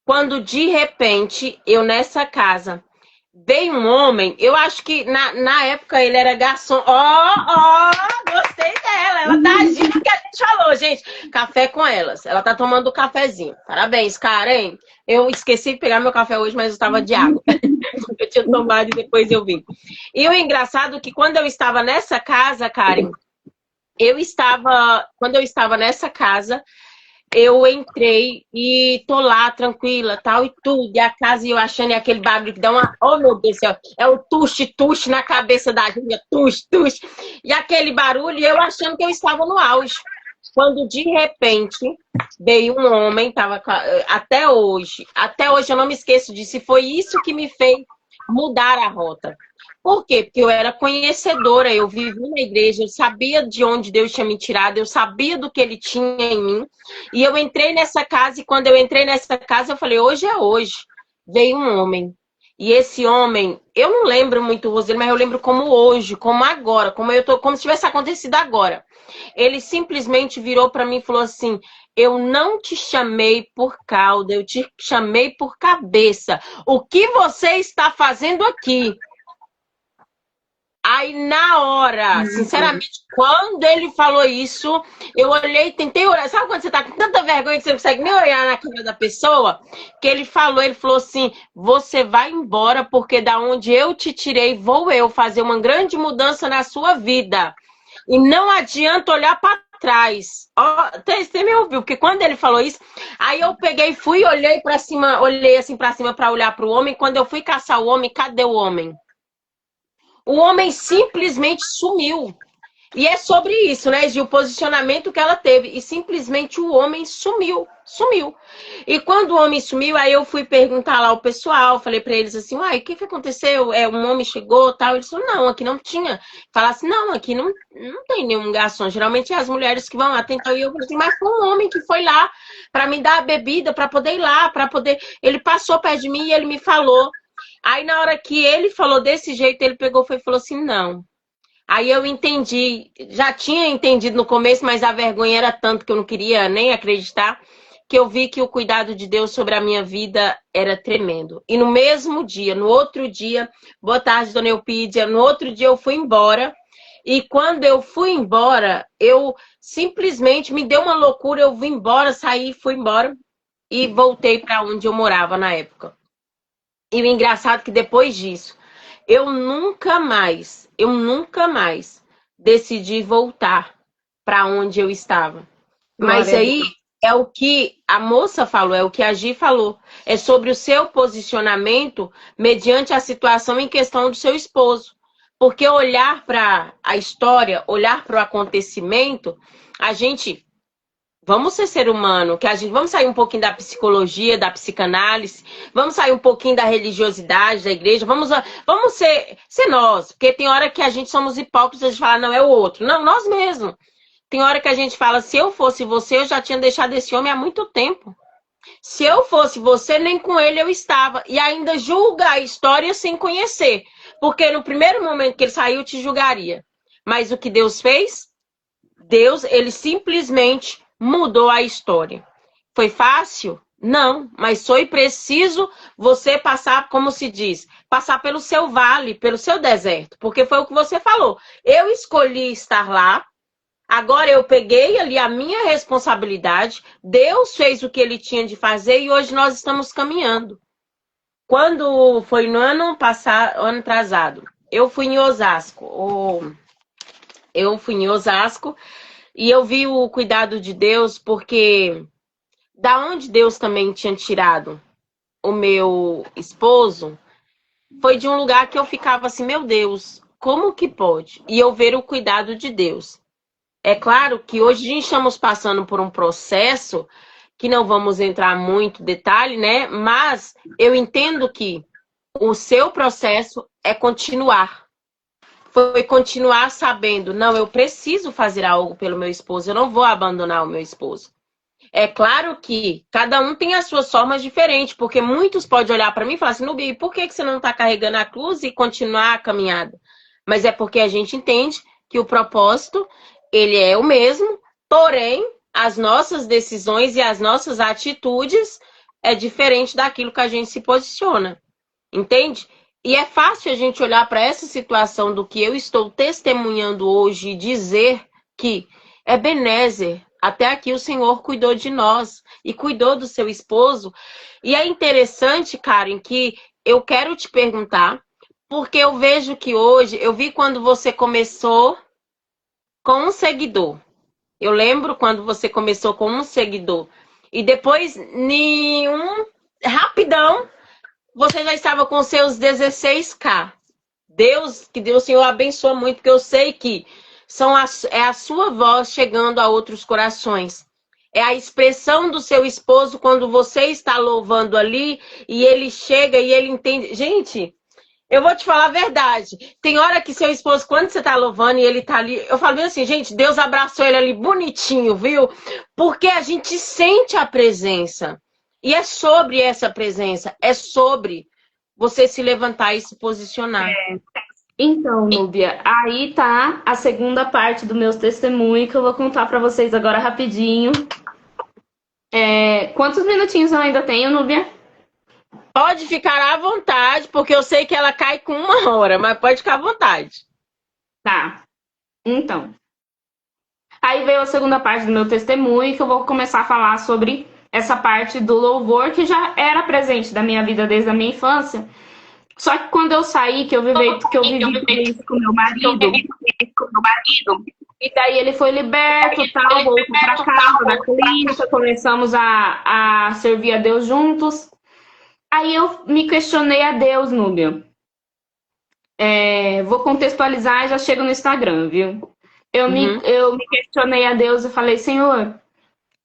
Quando de repente, eu nessa casa, veio um homem, eu acho que na época ele era garçom. Gostei dela, ela tá agindo o que a gente falou, gente. Café com elas, ela tá tomando o cafezinho. Parabéns, Karen. Eu esqueci de pegar meu café hoje, mas eu estava de água. Eu tinha tomado e depois eu vim. E o engraçado é que quando eu estava nessa casa, Karen, quando eu estava nessa casa, eu entrei e tô lá, tranquila, tal, e tudo. E a casa, eu achando aquele barulho que dá uma... Oh, meu Deus do céu! É o tuxe-tuxe na cabeça da gente, tuxe-tuxe. E aquele barulho, eu achando que eu estava no auge. Quando, de repente, veio um homem, até hoje eu não me esqueço disso, e foi isso que me fez mudar a rota. Por quê? Porque eu era conhecedora, eu vivi na igreja, eu sabia de onde Deus tinha me tirado, eu sabia do que Ele tinha em mim. E eu entrei nessa casa, e quando eu entrei nessa casa, eu falei, hoje é hoje. Veio um homem. E esse homem, eu não lembro muito o rosto dele, mas eu lembro como hoje, como agora, como se tivesse acontecido agora. Ele simplesmente virou para mim e falou assim, eu não te chamei por cauda, eu te chamei por cabeça. O que você está fazendo aqui? Aí, na hora, sinceramente, quando ele falou isso, eu olhei, tentei olhar. Sabe quando você tá com tanta vergonha que você não consegue nem olhar na cara da pessoa? Que ele falou assim, você vai embora porque da onde eu te tirei, vou eu fazer uma grande mudança na sua vida. E não adianta olhar para trás. Você me ouviu? Porque quando ele falou isso, aí eu peguei, fui, olhei para cima, olhei assim para cima para olhar para o homem. Quando eu fui caçar o homem, cadê o homem? O homem simplesmente sumiu. E é sobre isso, né, Gil? O posicionamento que ela teve. E simplesmente o homem sumiu. Sumiu. E quando o homem sumiu, aí eu fui perguntar lá ao pessoal, falei pra eles assim, uai, o que aconteceu? Um homem chegou, tal. Eles falaram, não, aqui não tinha. Falasse, não, aqui não tem nenhum garçom. Geralmente é as mulheres que vão lá tentar. E eu falei assim, mas foi um homem que foi lá pra me dar a bebida, pra poder ir lá, pra poder... Ele passou perto de mim e ele me falou. Aí na hora que ele falou desse jeito, ele pegou e falou assim, não. Aí eu entendi, já tinha entendido no começo, mas a vergonha era tanto que eu não queria nem acreditar, que eu vi que o cuidado de Deus sobre a minha vida era tremendo. E no mesmo dia, no outro dia, boa tarde, dona Eupídia, no outro dia eu fui embora, e quando eu fui embora, eu simplesmente me deu uma loucura, eu vim embora, saí, fui embora e voltei para onde eu morava na época. E o engraçado é que depois disso, eu nunca mais decidi voltar para onde eu estava. Mas Glória a aí Deus. é o que a moça falou, é o que a Gi falou. É sobre o seu posicionamento mediante a situação em questão do seu esposo. Porque olhar para a história, olhar para o acontecimento, a gente vamos ser humano, que a gente vamos sair um pouquinho da psicologia, da psicanálise, vamos sair um pouquinho da religiosidade da igreja, vamos ser nós, porque tem hora que a gente somos hipócritas de falar não é o outro, não, nós mesmos. Tem hora que a gente fala se eu fosse você, eu já tinha deixado esse homem há muito tempo. Se eu fosse você, nem com ele eu estava. E ainda julga a história sem conhecer, porque no primeiro momento que ele saiu, te julgaria. Mas o que Deus fez? Deus, ele simplesmente mudou a história. Foi fácil? Não, mas foi preciso você passar, como se diz, passar pelo seu vale, pelo seu deserto, porque foi o que você falou. Eu escolhi estar lá, agora eu peguei ali a minha responsabilidade, Deus fez o que ele tinha de fazer e hoje nós estamos caminhando. Quando foi no ano passado, ano atrasado, eu fui em Osasco, e eu vi o cuidado de Deus, porque da onde Deus também tinha tirado o meu esposo, foi de um lugar que eu ficava assim, meu Deus, como que pode? E eu ver o cuidado de Deus. É claro que hoje a gente estamos passando por um processo que não vamos entrar muito em detalhe, né? Mas eu entendo que o seu processo é continuar. Foi continuar sabendo, não, eu preciso fazer algo pelo meu esposo, eu não vou abandonar o meu esposo. É claro que cada um tem as suas formas diferentes, porque muitos podem olhar para mim e falar assim, Nubi, por que você não está carregando a cruz e continuar a caminhada? Mas é porque a gente entende que o propósito, ele é o mesmo, porém, as nossas decisões e as nossas atitudes é diferente daquilo que a gente se posiciona. Entende? E é fácil a gente olhar para essa situação do que eu estou testemunhando hoje e dizer que Ebenezer, até aqui o Senhor cuidou de nós e cuidou do seu esposo. E é interessante, Karen, que eu quero te perguntar, porque eu vejo que hoje, eu vi quando você começou com um seguidor. Eu lembro quando você começou com um seguidor. E depois, nenhum, rapidão, você já estava com seus 16K. Que Deus, Senhor, abençoa muito, porque eu sei que é a sua voz chegando a outros corações. É a expressão do seu esposo quando você está louvando ali e ele chega e ele entende. Gente, eu vou te falar a verdade. Tem hora que seu esposo, quando você está louvando e ele está ali, eu falo bem assim, gente, Deus abraçou ele ali bonitinho, viu? Porque a gente sente a presença. E é sobre essa presença, é sobre você se levantar e se posicionar. Então, Núbia, aí tá a segunda parte do meu testemunho que eu vou contar para vocês agora rapidinho. Quantos minutinhos eu ainda tenho, Núbia? Pode ficar à vontade, porque eu sei que ela cai com 1 hora, mas pode ficar à vontade. Tá. Então. Aí veio a segunda parte do meu testemunho que eu vou começar a falar sobre essa parte do louvor que já era presente da minha vida desde a minha infância. Só que quando eu saí, que eu vivi tudo isso com meu marido, e daí ele foi liberto, tal, voltou para casa da clínica, começamos a servir a Deus juntos. Aí eu me questionei a Deus, Núbia. Vou contextualizar e já chego no Instagram, viu? Uhum. Eu me questionei a Deus e falei, Senhor,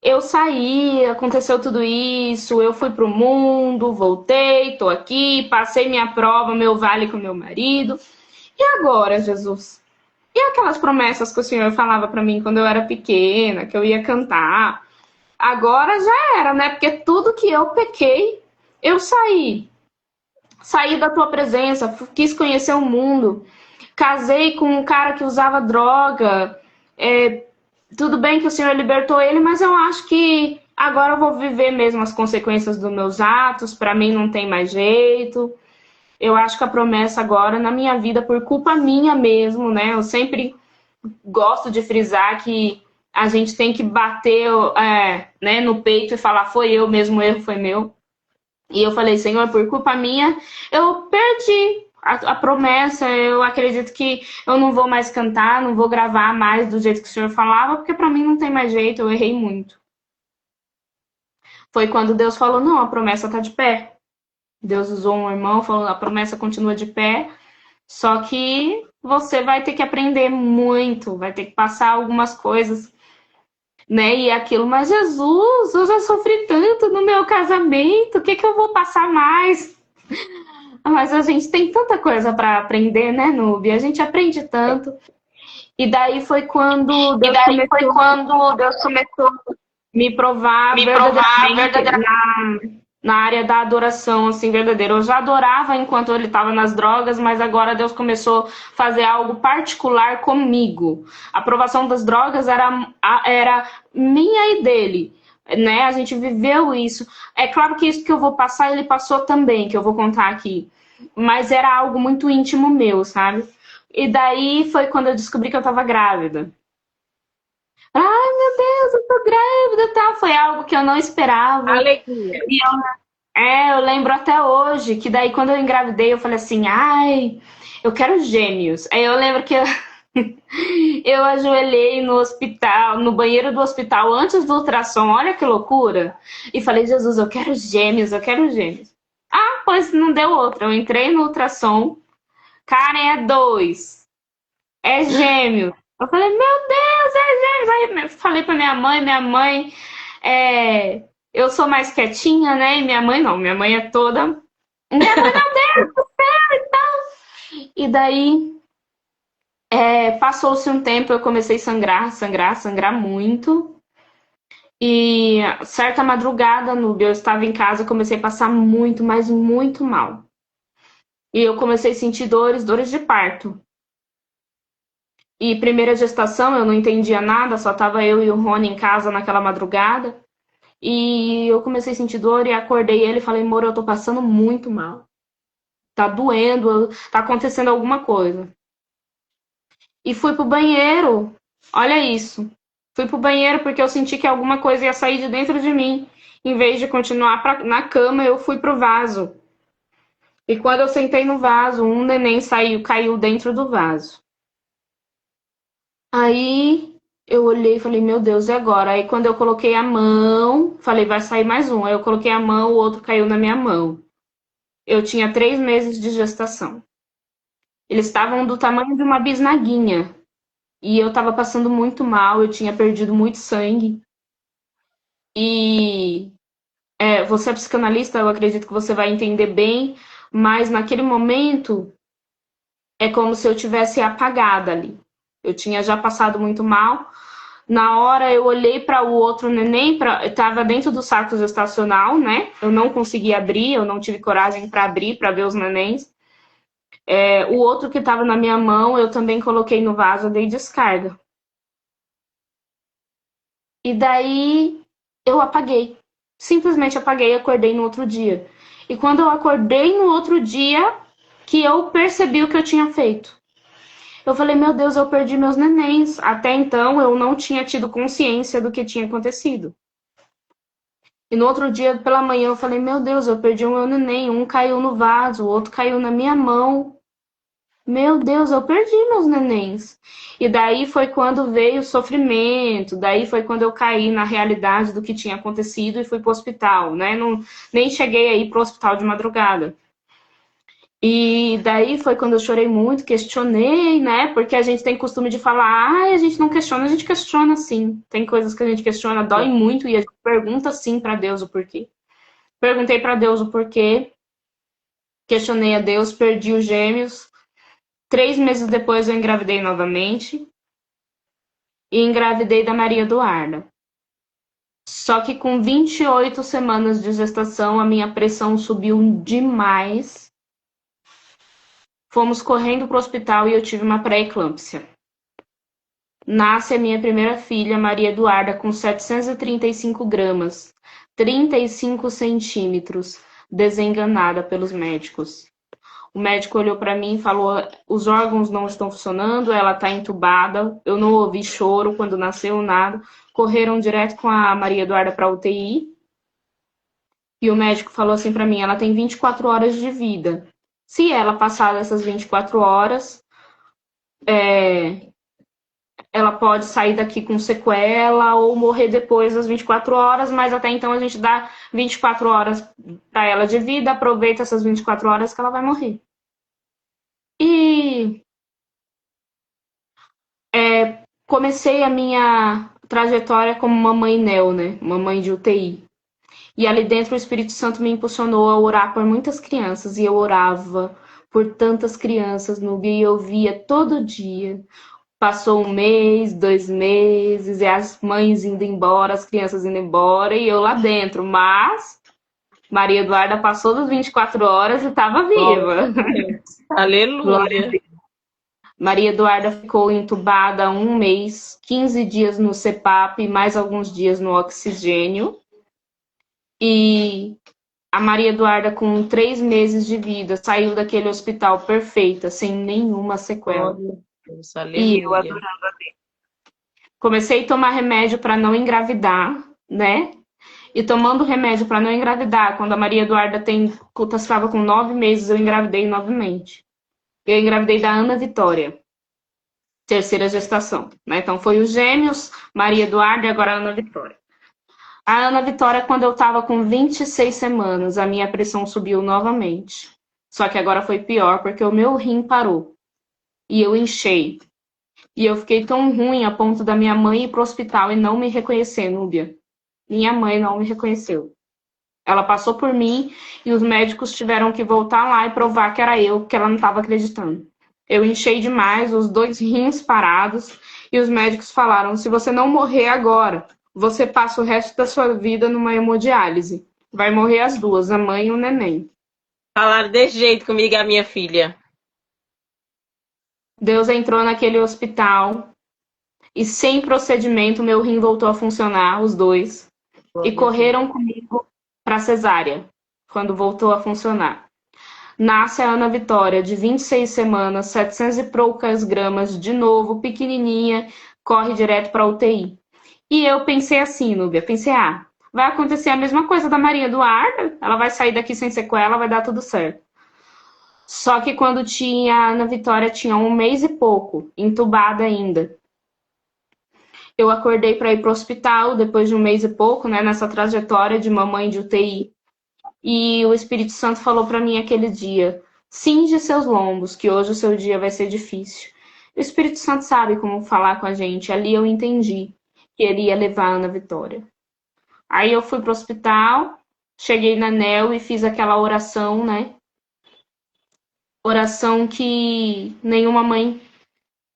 eu saí, aconteceu tudo isso, eu fui pro mundo, voltei, tô aqui, passei minha prova, meu vale com meu marido. E agora, Jesus? E aquelas promessas que o Senhor falava para mim quando eu era pequena, que eu ia cantar? Agora já era, né? Porque tudo que eu pequei, eu saí. Saí da tua presença, quis conhecer o mundo. Casei com um cara que usava droga. É, tudo bem que o Senhor libertou ele, mas eu acho que agora eu vou viver mesmo as consequências dos meus atos. Para mim não tem mais jeito. Eu acho que a promessa agora na minha vida, por culpa minha mesmo, né? Eu sempre gosto de frisar que a gente tem que bater né, no peito e falar, foi eu mesmo, o erro foi meu. E eu falei, Senhor, por culpa minha, eu perdi a promessa. Eu acredito que eu não vou mais cantar, não vou gravar mais do jeito que o Senhor falava, porque para mim não tem mais jeito, eu errei muito. Foi quando Deus falou, não, a promessa tá de pé. Deus usou um irmão, falou, a promessa continua de pé, só que você vai ter que aprender muito, vai ter que passar algumas coisas, né? E aquilo, mas Jesus, eu já sofri tanto no meu casamento, o que que eu vou passar mais? Mas a gente tem tanta coisa para aprender, né, Nubia? A gente aprende tanto. E daí foi quando E Deus daí foi começou a quando Deus começou a me provar me provar verdadeiramente verdadeiramente. na área da adoração, assim, verdadeira. Eu já adorava enquanto ele estava nas drogas, mas agora Deus começou a fazer algo particular comigo. A aprovação das drogas era minha e dele, né? A gente viveu isso. É claro que isso que eu vou passar, ele passou também, que eu vou contar aqui. Mas era algo muito íntimo meu, sabe? E daí foi quando eu descobri que eu estava grávida. Ai, meu Deus, eu tô grávida e tal. Foi algo que eu não esperava. Alegria. Eu lembro até hoje que daí quando eu engravidei eu falei assim, ai, eu quero gêmeos. Aí eu lembro que eu ajoelhei no hospital, no banheiro do hospital antes do ultrassom, olha que loucura. E falei, Jesus, eu quero gêmeos, eu quero gêmeos. Ah, pois não deu outra. Eu entrei no ultrassom, Karen é dois, é gêmeo. Eu falei, meu Deus, é gêmeos. Aí falei pra minha mãe, eu sou mais quietinha, né? E minha mãe não, minha mãe é toda. Minha mãe, meu Deus do céu e tal. E daí, passou-se um tempo, eu comecei a sangrar muito. E certa madrugada, Núbia, eu estava em casa, comecei a passar muito, mas muito mal. E eu comecei a sentir dores de parto. E primeira gestação, eu não entendia nada, só tava eu e o Rony em casa naquela madrugada. E eu comecei a sentir dor e acordei ele e falei, amor, eu tô passando muito mal. Tá doendo, tá acontecendo alguma coisa. E fui pro banheiro. Olha isso. Fui pro banheiro porque eu senti que alguma coisa ia sair de dentro de mim. Em vez de continuar na cama, eu fui pro vaso. E quando eu sentei no vaso, um neném caiu dentro do vaso. Aí eu olhei e falei, meu Deus, e agora? Aí quando eu coloquei a mão, falei, vai sair mais um. Aí eu coloquei a mão, o outro caiu na minha mão. Eu tinha 3 meses de gestação. Eles estavam do tamanho de uma bisnaguinha. E eu tava passando muito mal, eu tinha perdido muito sangue. E você é psicanalista, eu acredito que você vai entender bem, mas naquele momento é como se eu tivesse apagada ali. Eu tinha já passado muito mal. Na hora eu olhei para o outro neném, estava dentro do saco gestacional, né? Eu não consegui abrir, eu não tive coragem para abrir, para ver os nenéns. O outro que estava na minha mão, eu também coloquei no vaso, dei descarga. E daí eu apaguei. Simplesmente apaguei e acordei no outro dia. E quando eu acordei no outro dia, que eu percebi o que eu tinha feito. Eu falei, meu Deus, eu perdi meus nenéns. Até então eu não tinha tido consciência do que tinha acontecido. E no outro dia, pela manhã, eu falei, meu Deus, eu perdi o meu neném. Um caiu no vaso, o outro caiu na minha mão. Meu Deus, eu perdi meus nenéns. E daí foi quando veio o sofrimento, daí foi quando eu caí na realidade do que tinha acontecido e fui pro hospital, né? Não, nem cheguei aí pro hospital de madrugada. E daí foi quando eu chorei muito, questionei, né? Porque a gente tem costume de falar, a gente não questiona, a gente questiona sim. Tem coisas que a gente questiona, dói muito, e a gente pergunta sim para Deus o porquê. Perguntei para Deus o porquê, questionei a Deus, perdi os gêmeos. 3 meses depois eu engravidei novamente e engravidei da Maria Eduarda. Só que com 28 semanas de gestação, a minha pressão subiu demais. Fomos correndo para o hospital e eu tive uma pré-eclâmpsia. Nasce a minha primeira filha, Maria Eduarda, com 735 gramas, 35 centímetros, desenganada pelos médicos. O médico olhou para mim e falou: os órgãos não estão funcionando, ela está entubada. Eu não ouvi choro quando nasceu, nada. Correram direto com a Maria Eduarda para a UTI. E o médico falou assim para mim: ela tem 24 horas de vida. Se ela passar dessas 24 horas, ela pode sair daqui com sequela ou morrer depois das 24 horas, mas até então a gente dá 24 horas para ela de vida, aproveita essas 24 horas que ela vai morrer. E comecei a minha trajetória como mamãe Neo, né? Mamãe de UTI. E ali dentro o Espírito Santo me impulsionou a orar por muitas crianças. E eu orava por tantas crianças, Nubia, e eu via todo dia. Passou 1 mês, 2 meses, e as mães indo embora, as crianças indo embora, e eu lá dentro. Mas Maria Eduarda passou das 24 horas e estava viva. Aleluia. Maria Eduarda ficou entubada 1 mês, 15 dias no CPAP, mais alguns dias no oxigênio. E a Maria Eduarda, com 3 meses de vida, saiu daquele hospital perfeita, sem nenhuma sequela. Deus, E eu aleluia. comecei a tomar remédio para não engravidar, né? E tomando remédio para não engravidar, quando a Maria Eduarda estava com 9 meses, eu engravidei novamente. Eu engravidei da Ana Vitória, terceira gestação, né? Então foi os gêmeos, Maria Eduarda e agora a Ana Vitória. A Ana Vitória, quando eu estava com 26 semanas, a minha pressão subiu novamente. Só que agora foi pior, porque o meu rim parou. E eu inchei. E eu fiquei tão ruim a ponto da minha mãe ir pro hospital e não me reconhecer, Núbia. Minha mãe não me reconheceu. Ela passou por mim e os médicos tiveram que voltar lá e provar que era eu, que ela não estava acreditando. Eu inchei demais, os 2 rins parados, e os médicos falaram: se você não morrer agora, você passa o resto da sua vida numa hemodiálise. Vai morrer as duas, a mãe e o neném. Falaram desse jeito comigo e a minha filha. Deus entrou naquele hospital e sem procedimento meu rim voltou a funcionar, os dois. E correram comigo para cesárea, quando voltou a funcionar. Nasce a Ana Vitória, de 26 semanas, 700 e poucas gramas, de novo, pequenininha, corre direto para UTI. E eu pensei assim, Núbia, pensei, vai acontecer a mesma coisa da Maria Eduarda, ela vai sair daqui sem sequela, vai dar tudo certo. Só que quando tinha a Ana Vitória, tinha 1 mês e pouco, entubada ainda. Eu acordei para ir para o hospital depois de 1 mês e pouco, né, nessa trajetória de mamãe de UTI. E o Espírito Santo falou para mim aquele dia: cinge seus lombos, que hoje o seu dia vai ser difícil. O Espírito Santo sabe como falar com a gente. Ali eu entendi que ele ia levar a Ana Vitória. Aí eu fui para o hospital, cheguei na NEL e fiz aquela oração, né? Oração que nenhuma mãe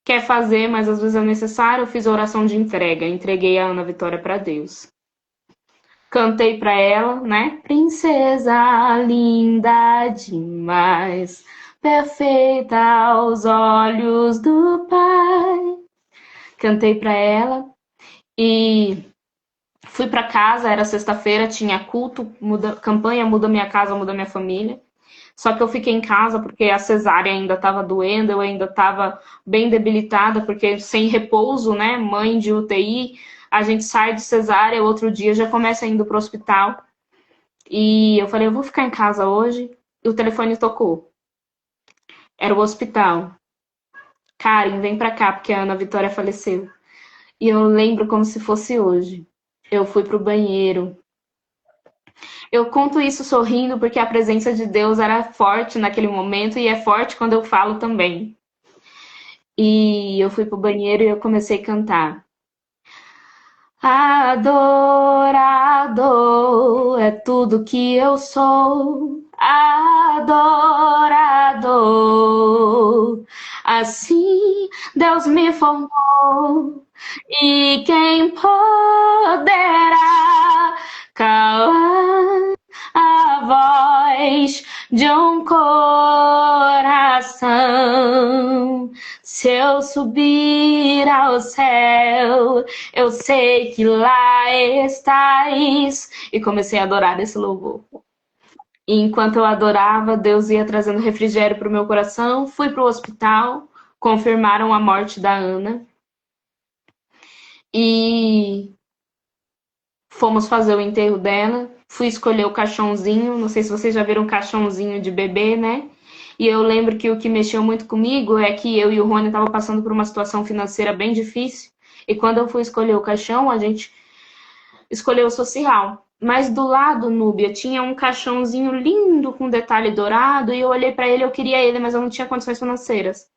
quer fazer, mas às vezes é necessário. Eu fiz a oração de entrega, entreguei a Ana Vitória para Deus. Cantei para ela, né? Princesa linda demais, perfeita aos olhos do Pai. Cantei para ela e fui para casa. Era sexta-feira, tinha culto, campanha Muda Minha Casa, Muda Minha Família. Só que eu fiquei em casa porque a cesárea ainda estava doendo, eu ainda estava bem debilitada, porque sem repouso, né? Mãe de UTI, a gente sai de cesárea, outro dia já começa indo para o hospital. E eu falei, eu vou ficar em casa hoje. E o telefone tocou. Era o hospital. Karen, vem pra cá, porque a Ana Vitória faleceu. E eu lembro como se fosse hoje. Eu fui pro banheiro. Eu conto isso sorrindo porque a presença de Deus era forte naquele momento e é forte quando eu falo também. E eu fui pro banheiro e eu comecei a cantar. Adorador é tudo que eu sou. Adorador. Assim Deus me formou. E quem poderá calar a voz de um coração? Se eu subir ao céu, eu sei que lá estás. E comecei a adorar esse louvor. E enquanto eu adorava, Deus ia trazendo refrigério para o meu coração. Fui para o hospital, confirmaram a morte da Ana. E fomos fazer o enterro dela. Fui escolher o caixãozinho. Não sei se vocês já viram um caixãozinho de bebê, né? E eu lembro que o que mexeu muito comigo é que eu e o Rony estavam passando por uma situação financeira bem difícil. E quando eu fui escolher o caixão, a gente escolheu o social. Mas do lado, Núbia, tinha um caixãozinho lindo com detalhe dourado. E eu olhei para ele, eu queria ele, mas eu não tinha condições financeiras.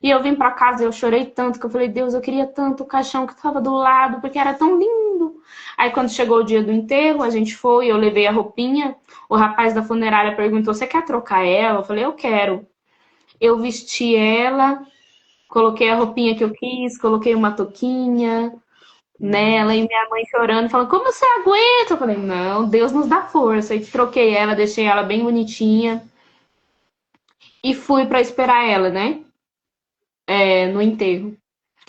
E eu vim para casa e eu chorei tanto que eu falei, Deus, eu queria tanto o caixão que estava do lado, porque era tão lindo. Aí quando chegou o dia do enterro, a gente foi, eu levei a roupinha. O rapaz da funerária perguntou, você quer trocar ela? Eu falei, eu quero. Eu vesti ela, coloquei a roupinha que eu quis, coloquei uma touquinha nela e minha mãe chorando, falando, como você aguenta? Eu falei, não, Deus nos dá força. E troquei ela, deixei ela bem bonitinha e fui para esperar ela, né? No enterro.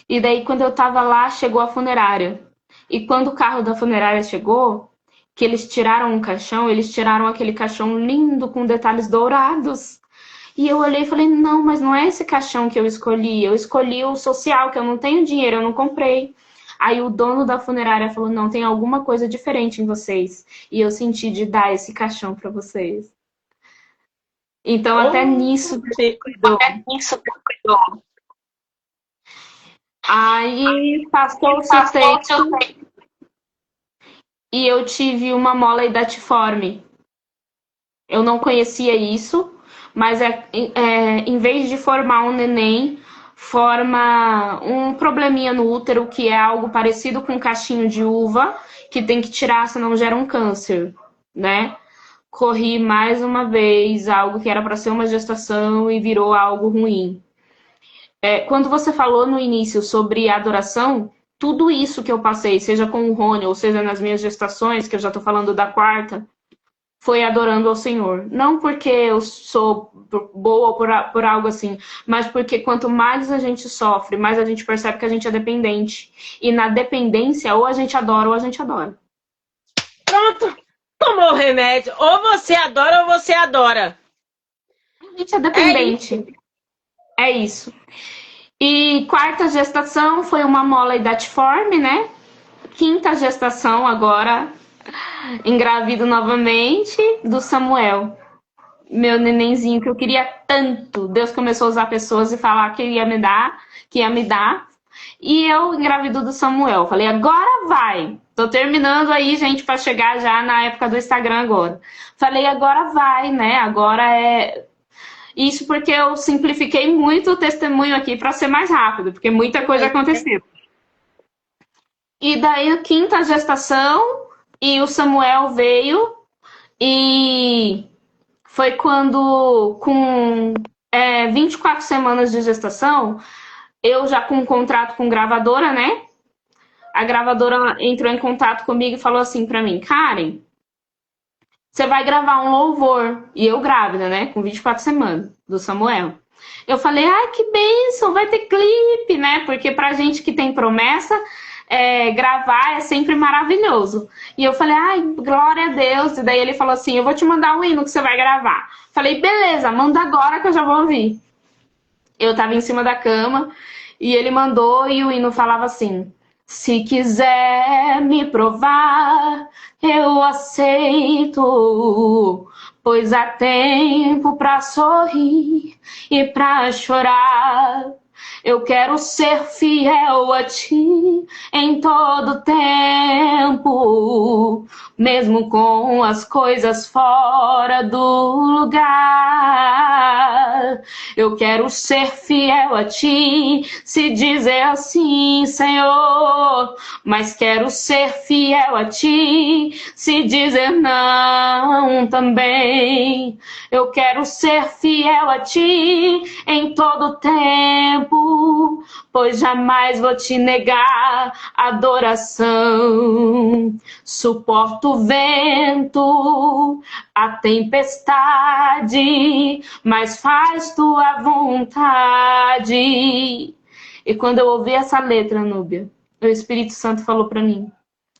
E daí, quando eu tava lá, chegou a funerária. E quando o carro da funerária chegou, que eles tiraram um caixão, eles tiraram aquele caixão lindo com detalhes dourados. E eu olhei e falei, não, mas não é esse caixão que eu escolhi. Eu escolhi o social, que eu não tenho dinheiro, eu não comprei. Aí o dono da funerária falou, não, tem alguma coisa diferente em vocês. E eu senti de dar esse caixão para vocês. Então, até nisso, Deus cuidou. Aí passou-se o tempo e eu tive uma mola hidatiforme. Eu não conhecia isso, mas em vez de formar um neném, forma um probleminha no útero, que é algo parecido com um cachinho de uva, que tem que tirar, senão gera um câncer, né? Corri mais uma vez algo que era para ser uma gestação e virou algo ruim. Quando você falou no início sobre adoração, tudo isso que eu passei, seja com o Rony, ou seja nas minhas gestações, que eu já estou falando da quarta, foi adorando ao Senhor. Não porque eu sou boa por algo assim, mas porque quanto mais a gente sofre, mais a gente percebe que a gente é dependente. E na dependência, ou a gente adora ou a gente adora. Pronto! Tomou o remédio. Ou você adora ou você adora. A gente é dependente. É isso. E quarta gestação foi uma mola hidatiforme, né? Quinta gestação agora, engravido novamente, do Samuel. Meu nenenzinho que eu queria tanto. Deus começou a usar pessoas e falar que ia me dar, que ia me dar. E eu engravido do Samuel. Falei, agora vai. Tô terminando aí, gente, para chegar já na época do Instagram agora. Falei, agora vai, né? Agora é... Isso porque eu simplifiquei muito o testemunho aqui para ser mais rápido, porque muita coisa aconteceu. E daí, a quinta gestação, e o Samuel veio, e foi quando, com 24 semanas de gestação, eu já com um contrato com gravadora, né? A gravadora entrou em contato comigo e falou assim para mim, Karen, você vai gravar um louvor. E eu grávida, né? Com 24 semanas, do Samuel. Eu falei, ai, que bênção, vai ter clipe, né? Porque pra gente que tem promessa, gravar é sempre maravilhoso. E eu falei, ai, glória a Deus. E daí ele falou assim, eu vou te mandar o hino que você vai gravar. Falei, beleza, manda agora que eu já vou ouvir. Eu tava em cima da cama e ele mandou e o hino falava assim, se quiser me provar, eu aceito, pois há tempo pra sorrir e pra chorar. Eu quero ser fiel a ti em todo tempo, mesmo com as coisas fora do lugar. Eu quero ser fiel a ti, se dizer assim, Senhor, mas quero ser fiel a ti, se dizer não também. Eu quero ser fiel a ti em todo tempo, pois jamais vou te negar adoração. Suporto o vento, a tempestade, mas faz tua vontade. E quando eu ouvi essa letra, Núbia, o Espírito Santo falou para mim: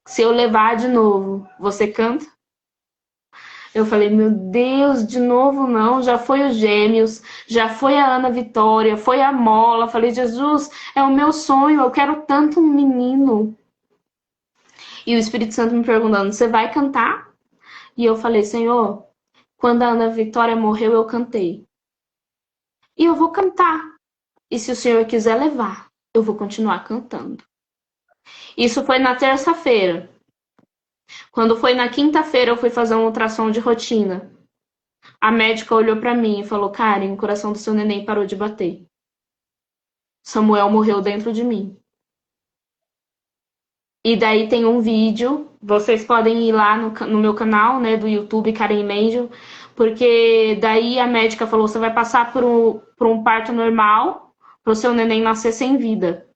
se eu levar de novo, você canta? Eu falei, meu Deus, de novo não, já foi os Gêmeos, já foi a Ana Vitória, foi a Mola. Falei, Jesus, é o meu sonho, eu quero tanto um menino. E o Espírito Santo me perguntando, você vai cantar? E eu falei, Senhor, quando a Ana Vitória morreu, eu cantei. E eu vou cantar. E se o Senhor quiser levar, eu vou continuar cantando. Isso foi na terça-feira. Quando foi na quinta-feira, eu fui fazer um ultrassom de rotina. A médica olhou para mim e falou, Karen, o coração do seu neném parou de bater. Samuel morreu dentro de mim. E daí tem um vídeo, vocês podem ir lá no meu canal, né, do YouTube, Karen Langel, porque daí a médica falou, você vai passar por um parto normal, para o seu neném nascer sem vida.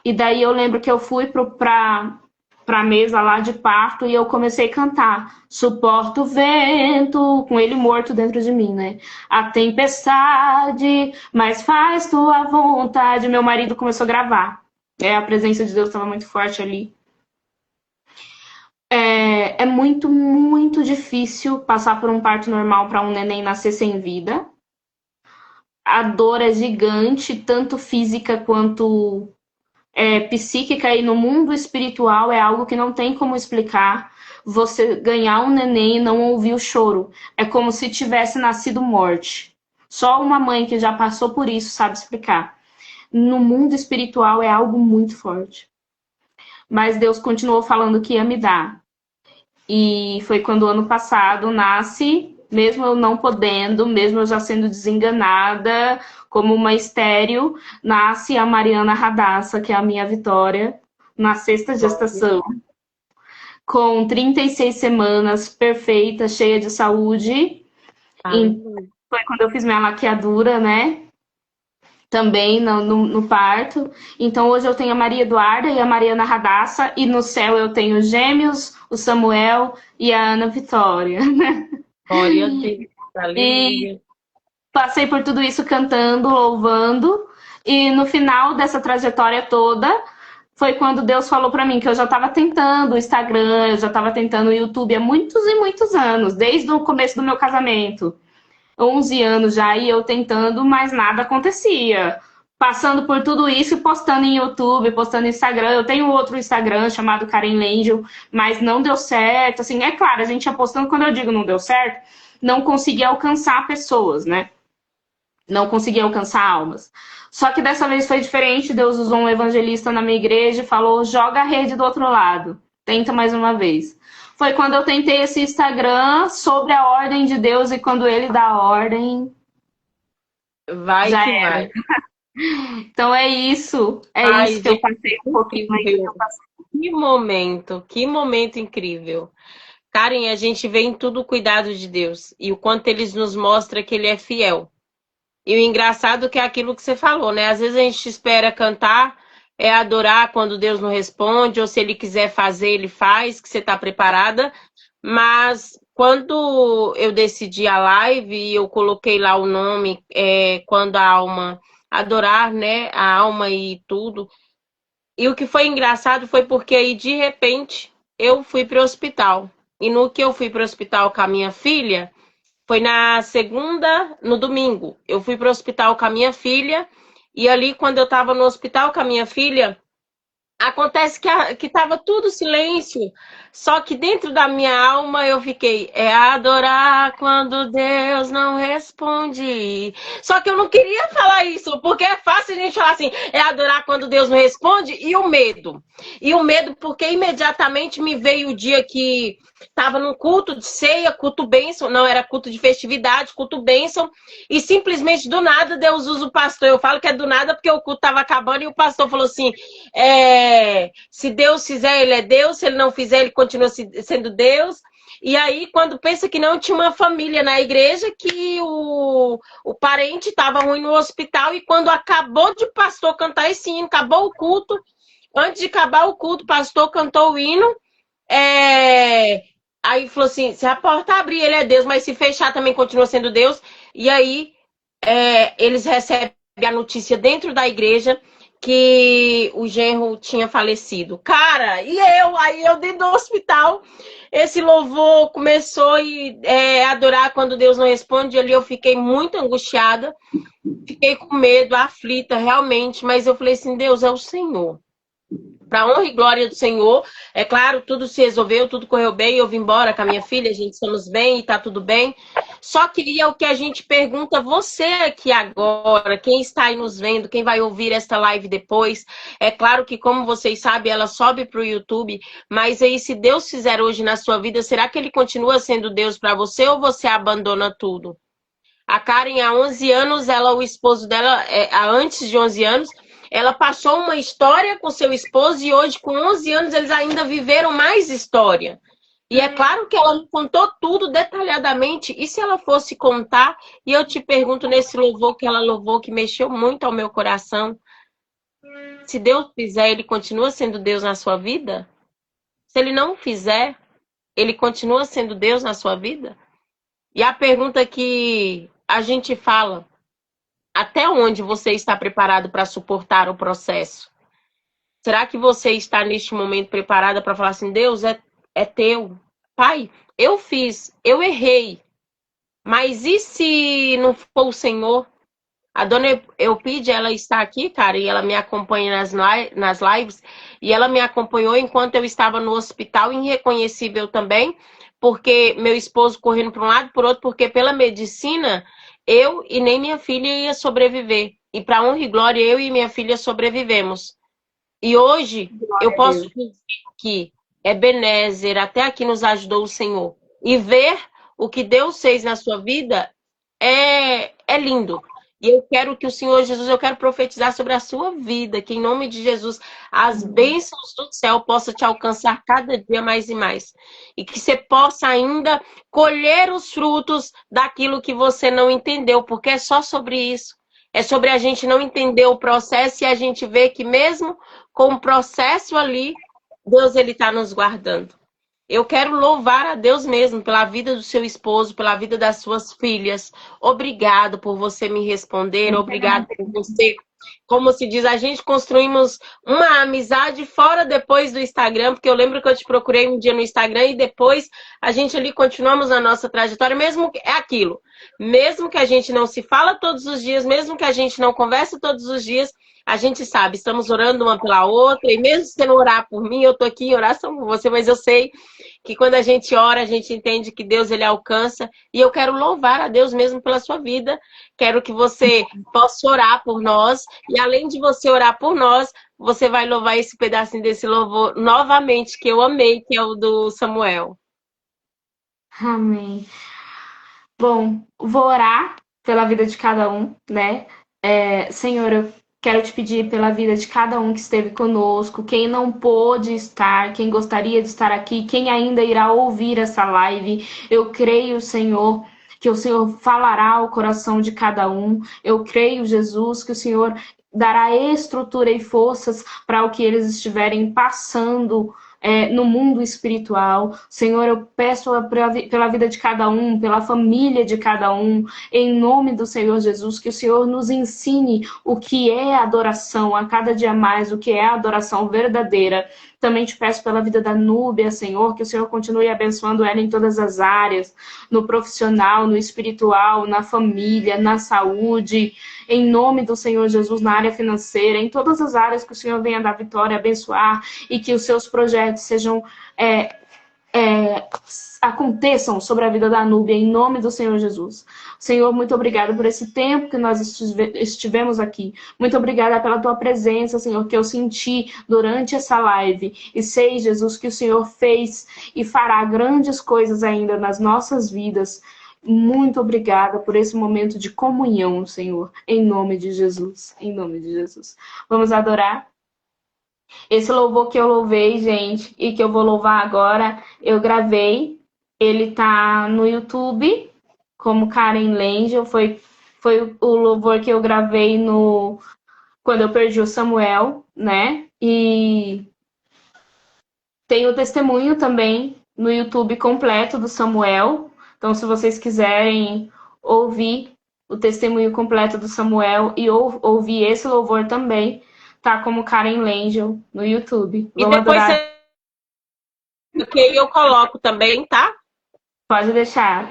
E daí eu lembro que eu fui para a mesa lá de parto e eu comecei a cantar. Suporto o vento, com ele morto dentro de mim, né? A tempestade, mas faz tua vontade. Meu marido começou a gravar. A presença de Deus estava muito forte ali. É muito, muito difícil passar por um parto normal para um neném nascer sem vida. A dor é gigante, tanto física quanto psíquica, e no mundo espiritual é algo que não tem como explicar. Você ganhar um neném e não ouvir o choro. É como se tivesse nascido morte. Só uma mãe que já passou por isso sabe explicar. No mundo espiritual é algo muito forte. Mas Deus continuou falando que ia me dar. E foi quando o ano passado nasce, mesmo eu não podendo, mesmo eu já sendo desenganada, como uma estéril, nasce a Mariana Radassa, que é a minha Vitória, na sexta gestação, com 36 semanas, perfeita, cheia de saúde. E foi quando eu fiz minha laqueadura, né? Também no parto. Então hoje eu tenho a Maria Eduarda e a Mariana Radassa, e no céu eu tenho os Gêmeos, o Samuel e a Ana Vitória. Glória a Deus. E passei por tudo isso cantando, louvando, e no final dessa trajetória toda foi quando Deus falou para mim que eu já estava tentando o Instagram, eu já estava tentando o YouTube há muitos e muitos anos, desde o começo do meu casamento. 11 anos já, e eu tentando, mas nada acontecia. Passando por tudo isso e postando em YouTube, postando no Instagram. Eu tenho outro Instagram chamado Karen Langel, mas não deu certo. Assim, é claro, a gente ia postando, quando eu digo não deu certo, não consegui alcançar pessoas, né? Não consegui alcançar almas. Só que dessa vez foi diferente. Deus usou um evangelista na minha igreja e falou, joga a rede do outro lado. Tenta mais uma vez. Foi quando eu tentei esse Instagram sobre a ordem de Deus, e quando ele dá a ordem, vai já que era. vai. Então é isso. Ai, isso que eu passei um pouquinho aí. Que momento incrível. Karen, a gente vê em tudo o cuidado de Deus e o quanto ele nos mostra que ele é fiel. E o engraçado que é aquilo que você falou, né? Às vezes a gente espera cantar, adorar quando Deus não responde, ou se ele quiser fazer, ele faz, que você está preparada. Mas quando eu decidi a live, eu coloquei lá o nome, quando a alma adorar, né? A alma e tudo. E o que foi engraçado foi porque aí, de repente, eu fui para o hospital. E no que eu fui para o hospital com a minha filha, foi na segunda, no domingo. Eu fui para o hospital com a minha filha. E ali, quando eu estava no hospital com a minha filha, Acontece que estava tudo silêncio, só que dentro da minha alma eu fiquei, é adorar quando Deus não responde. Só que eu não queria falar isso, porque é fácil a gente falar assim, é adorar quando Deus não responde, e o medo. E o medo porque imediatamente me veio o dia que estava num culto de ceia, culto bênção, não era culto de festividade, culto bênção, e simplesmente do nada Deus usa o pastor. Eu falo que é do nada porque o culto estava acabando e o pastor falou assim, se Deus fizer, ele é Deus. Se ele não fizer, ele continua sendo Deus. E aí, quando pensa que não, tinha uma família na igreja que o parente estava ruim no hospital. E quando acabou de pastor cantar esse hino, acabou o culto. Antes de acabar o culto, o pastor cantou o hino. Aí falou assim: se a porta abrir, ele é Deus, mas se fechar, também continua sendo Deus. E aí, eles recebem a notícia dentro da igreja que o genro tinha falecido. Cara, e aí eu dentro do hospital, esse louvor começou a adorar quando Deus não responde, ali eu fiquei muito angustiada, fiquei com medo, aflita realmente, mas eu falei assim, Deus é o Senhor. Para honra e glória do Senhor, é claro, tudo se resolveu, tudo correu bem, eu vim embora com a minha filha, a gente estamos bem e tá tudo bem. Só que é o que a gente pergunta, você aqui agora, quem está aí nos vendo, quem vai ouvir esta live depois, é claro que, como vocês sabem, ela sobe para o YouTube, mas aí se Deus fizer hoje na sua vida, será que ele continua sendo Deus para você ou você abandona tudo? A Karen, há 11 anos, o esposo dela, antes de 11 anos, ela passou uma história com seu esposo e hoje, com 11 anos, eles ainda viveram mais história. E é claro que ela me contou tudo detalhadamente. E se ela fosse contar, e eu te pergunto nesse louvor que ela louvou, que mexeu muito ao meu coração, se Deus fizer, ele continua sendo Deus na sua vida? Se ele não fizer, ele continua sendo Deus na sua vida? E a pergunta que a gente fala, até onde você está preparado para suportar o processo? Será que você está neste momento preparada para falar assim, Deus é teu? Pai, eu fiz, eu errei, mas e se não for o Senhor? A dona Eupídia, ela está aqui, cara, e ela me acompanha nas lives, e ela me acompanhou enquanto eu estava no hospital, irreconhecível também, porque meu esposo correndo para um lado e para o outro, porque pela medicina, eu e nem minha filha ia sobreviver. E para honra e glória, eu e minha filha sobrevivemos. E hoje, eu posso dizer que Ebenezer, até aqui nos ajudou o Senhor. E ver o que Deus fez na sua vida é lindo. E eu quero que o Senhor Jesus, eu quero profetizar sobre a sua vida, que em nome de Jesus, as bênçãos do céu possam te alcançar cada dia mais e mais. E que você possa ainda colher os frutos daquilo que você não entendeu, porque é só sobre isso. É sobre a gente não entender o processo e a gente ver que mesmo com o processo ali, Deus ele está nos guardando. Eu quero louvar a Deus mesmo pela vida do seu esposo, pela vida das suas filhas. Obrigado por você me responder, obrigado por você. Como se diz, a gente construímos uma amizade fora depois do Instagram, porque eu lembro que eu te procurei um dia no Instagram e depois a gente ali continuamos a nossa trajetória, mesmo que é aquilo. Mesmo que a gente não se fala todos os dias, mesmo que a gente não converse todos os dias, a gente sabe, estamos orando uma pela outra, e mesmo se você não orar por mim, eu tô aqui em oração por você, mas eu sei que quando a gente ora, a gente entende que Deus ele alcança, e eu quero louvar a Deus mesmo pela sua vida. Quero que você possa orar por nós, e além de você orar por nós, você vai louvar esse pedacinho desse louvor novamente, que eu amei, que é o do Samuel. Amém. Bom, vou orar pela vida de cada um, né? Senhor, eu quero te pedir pela vida de cada um que esteve conosco, quem não pôde estar, quem gostaria de estar aqui, quem ainda irá ouvir essa live. Eu creio, Senhor, que o Senhor falará ao coração de cada um. Eu creio, Jesus, que o Senhor dará estrutura e forças para o que eles estiverem passando no mundo espiritual. Senhor, eu peço pela vida de cada um, pela família de cada um, em nome do Senhor Jesus, que o Senhor nos ensine o que é adoração a cada dia mais, o que é adoração verdadeira. Também te peço pela vida da Núbia, Senhor, que o Senhor continue abençoando ela em todas as áreas, no profissional, no espiritual, na família, na saúde, em nome do Senhor Jesus, na área financeira, em todas as áreas que o Senhor venha dar vitória, abençoar e que os seus projetos sejam aconteçam sobre a vida da Núbia, em nome do Senhor Jesus. Senhor, muito obrigada por esse tempo que nós estivemos aqui. Muito obrigada pela tua presença, Senhor, que eu senti durante essa live. E sei, Jesus, que o Senhor fez e fará grandes coisas ainda nas nossas vidas. Muito obrigada por esse momento de comunhão, Senhor, em nome de Jesus. Em nome de Jesus. Vamos adorar? Esse louvor que eu louvei, gente, e que eu vou louvar agora, eu gravei. Ele tá no YouTube, como Karen Langel. Foi o louvor que eu gravei quando eu perdi o Samuel, né? E tem o testemunho também no YouTube completo do Samuel. Então, se vocês quiserem ouvir o testemunho completo do Samuel e ouvir esse louvor também, tá como Karen Langel no YouTube. E Vamos depois adorar. que eu coloco também, tá? Pode deixar.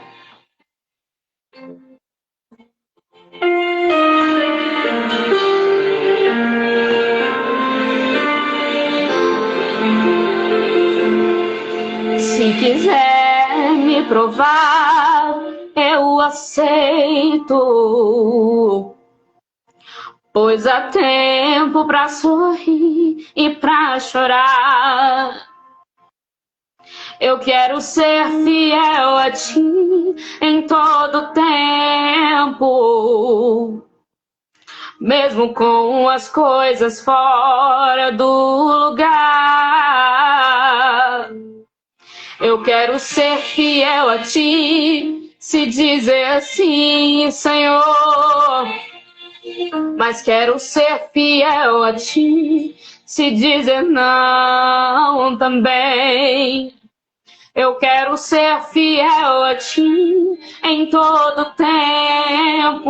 Se quiser me provar, eu aceito. Pois há tempo pra sorrir e pra chorar. Eu quero ser fiel a ti em todo tempo, mesmo com as coisas fora do lugar. Eu quero ser fiel a ti, se dizer assim, Senhor. Mas quero ser fiel a ti, se dizer não também. Eu quero ser fiel a ti em todo tempo,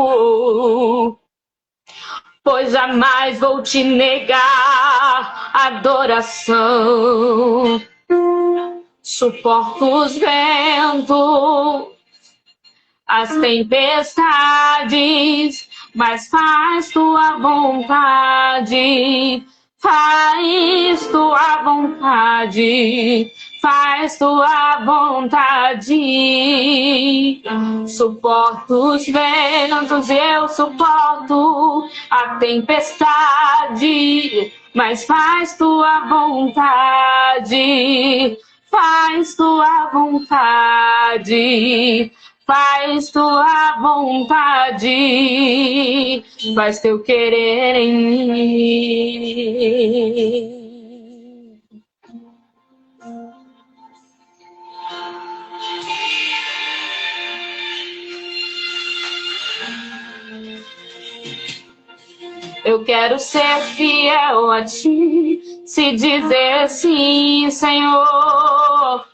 pois jamais vou te negar adoração. Suporto os ventos, as tempestades, mas faz tua vontade, faz tua vontade, faz tua vontade. Suporto os ventos e eu suporto a tempestade, mas faz tua vontade, faz tua vontade. Faz tua vontade, faz teu querer em mim. Eu quero ser fiel a ti, se dizer sim, Senhor.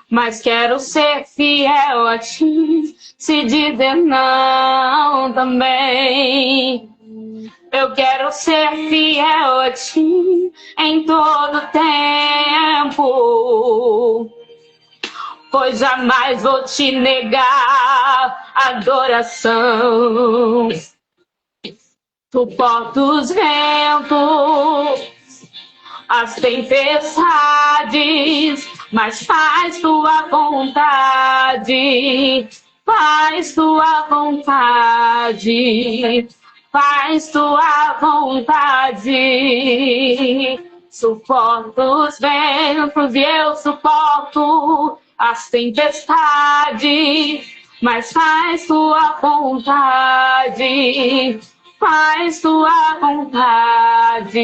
Mas quero ser fiel a ti, se dizer não também. Eu quero ser fiel a ti em todo tempo, pois jamais vou te negar adoração. Suporto os ventos, as tempestades, mas faz tua vontade, faz tua vontade, faz tua vontade. Suporto os ventos e eu suporto as tempestades, mas faz tua vontade, faz tua vontade.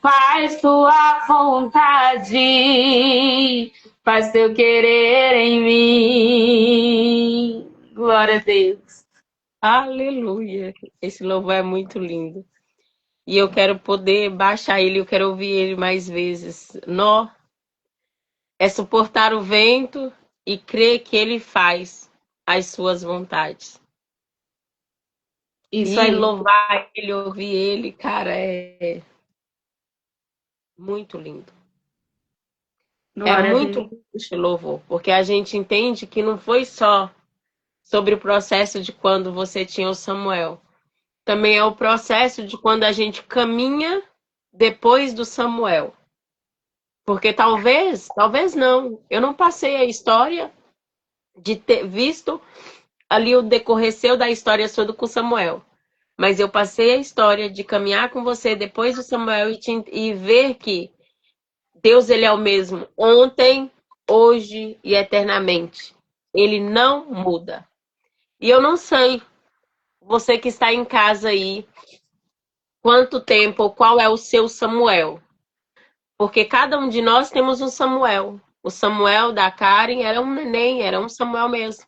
Faz tua vontade, faz teu querer em mim. Glória a Deus. Aleluia. Esse louvor é muito lindo. E eu quero poder baixar ele, eu quero ouvir ele mais vezes. Nó é suportar o vento e crer que ele faz as suas vontades. Isso e aí. louvar ele, ouvir ele, cara, Muito lindo. É Glória a muito Deus. lindo este louvor, porque a gente entende que não foi só sobre o processo de quando você tinha o Samuel. Também é o processo de quando a gente caminha depois do Samuel. Porque talvez não. Eu não passei a história de ter visto ali o decorrer seu da história sua com Samuel. Mas eu passei a história de caminhar com você depois do Samuel e ver que Deus ele é o mesmo ontem, hoje e eternamente. Ele não muda. E eu não sei, você que está em casa aí, quanto tempo, qual é o seu Samuel? Porque cada um de nós temos um Samuel. O Samuel da Karen era um neném, era um Samuel mesmo.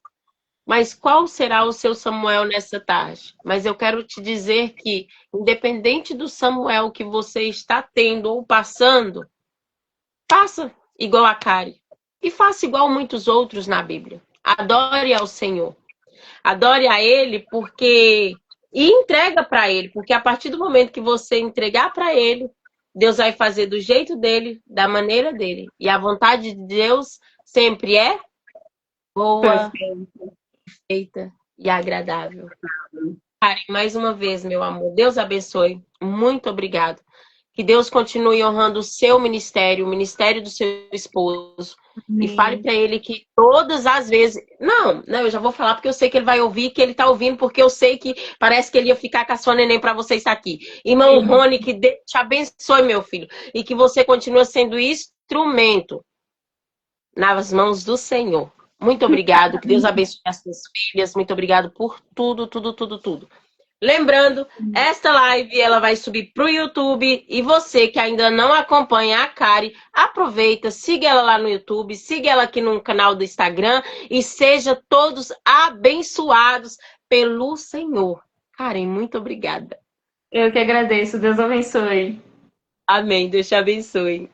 Mas qual será o seu Samuel nessa tarde? Mas eu quero te dizer que, independente do Samuel que você está tendo ou passando, faça igual a Karen. E faça igual muitos outros na Bíblia. Adore ao Senhor. Adore a Ele porque e entrega para Ele, porque a partir do momento que você entregar para Ele, Deus vai fazer do jeito dele, da maneira dele. E a vontade de Deus sempre é boa, Perfeito. feita e agradável. Karen, mais uma vez, meu amor, Deus abençoe. Muito obrigado. Que Deus continue honrando o seu ministério, o ministério do seu esposo. E fale Amém. para ele que todas as vezes. Não, eu já vou falar porque eu sei que ele vai ouvir, que ele está ouvindo, porque eu sei que parece que ele ia ficar com a sua neném para você estar aqui. Irmão Rony, que Deus te abençoe, meu filho. E que você continue sendo instrumento nas mãos do Senhor. Muito obrigado. Que Deus abençoe as suas filhas. Muito obrigado por tudo, tudo, tudo, tudo. Lembrando, esta live ela vai subir para o YouTube e você que ainda não acompanha a Kari, aproveita, siga ela lá no YouTube, siga ela aqui no canal do Instagram e seja todos abençoados pelo Senhor. Karen, muito obrigada. Eu que agradeço. Deus abençoe. Amém. Deus te abençoe.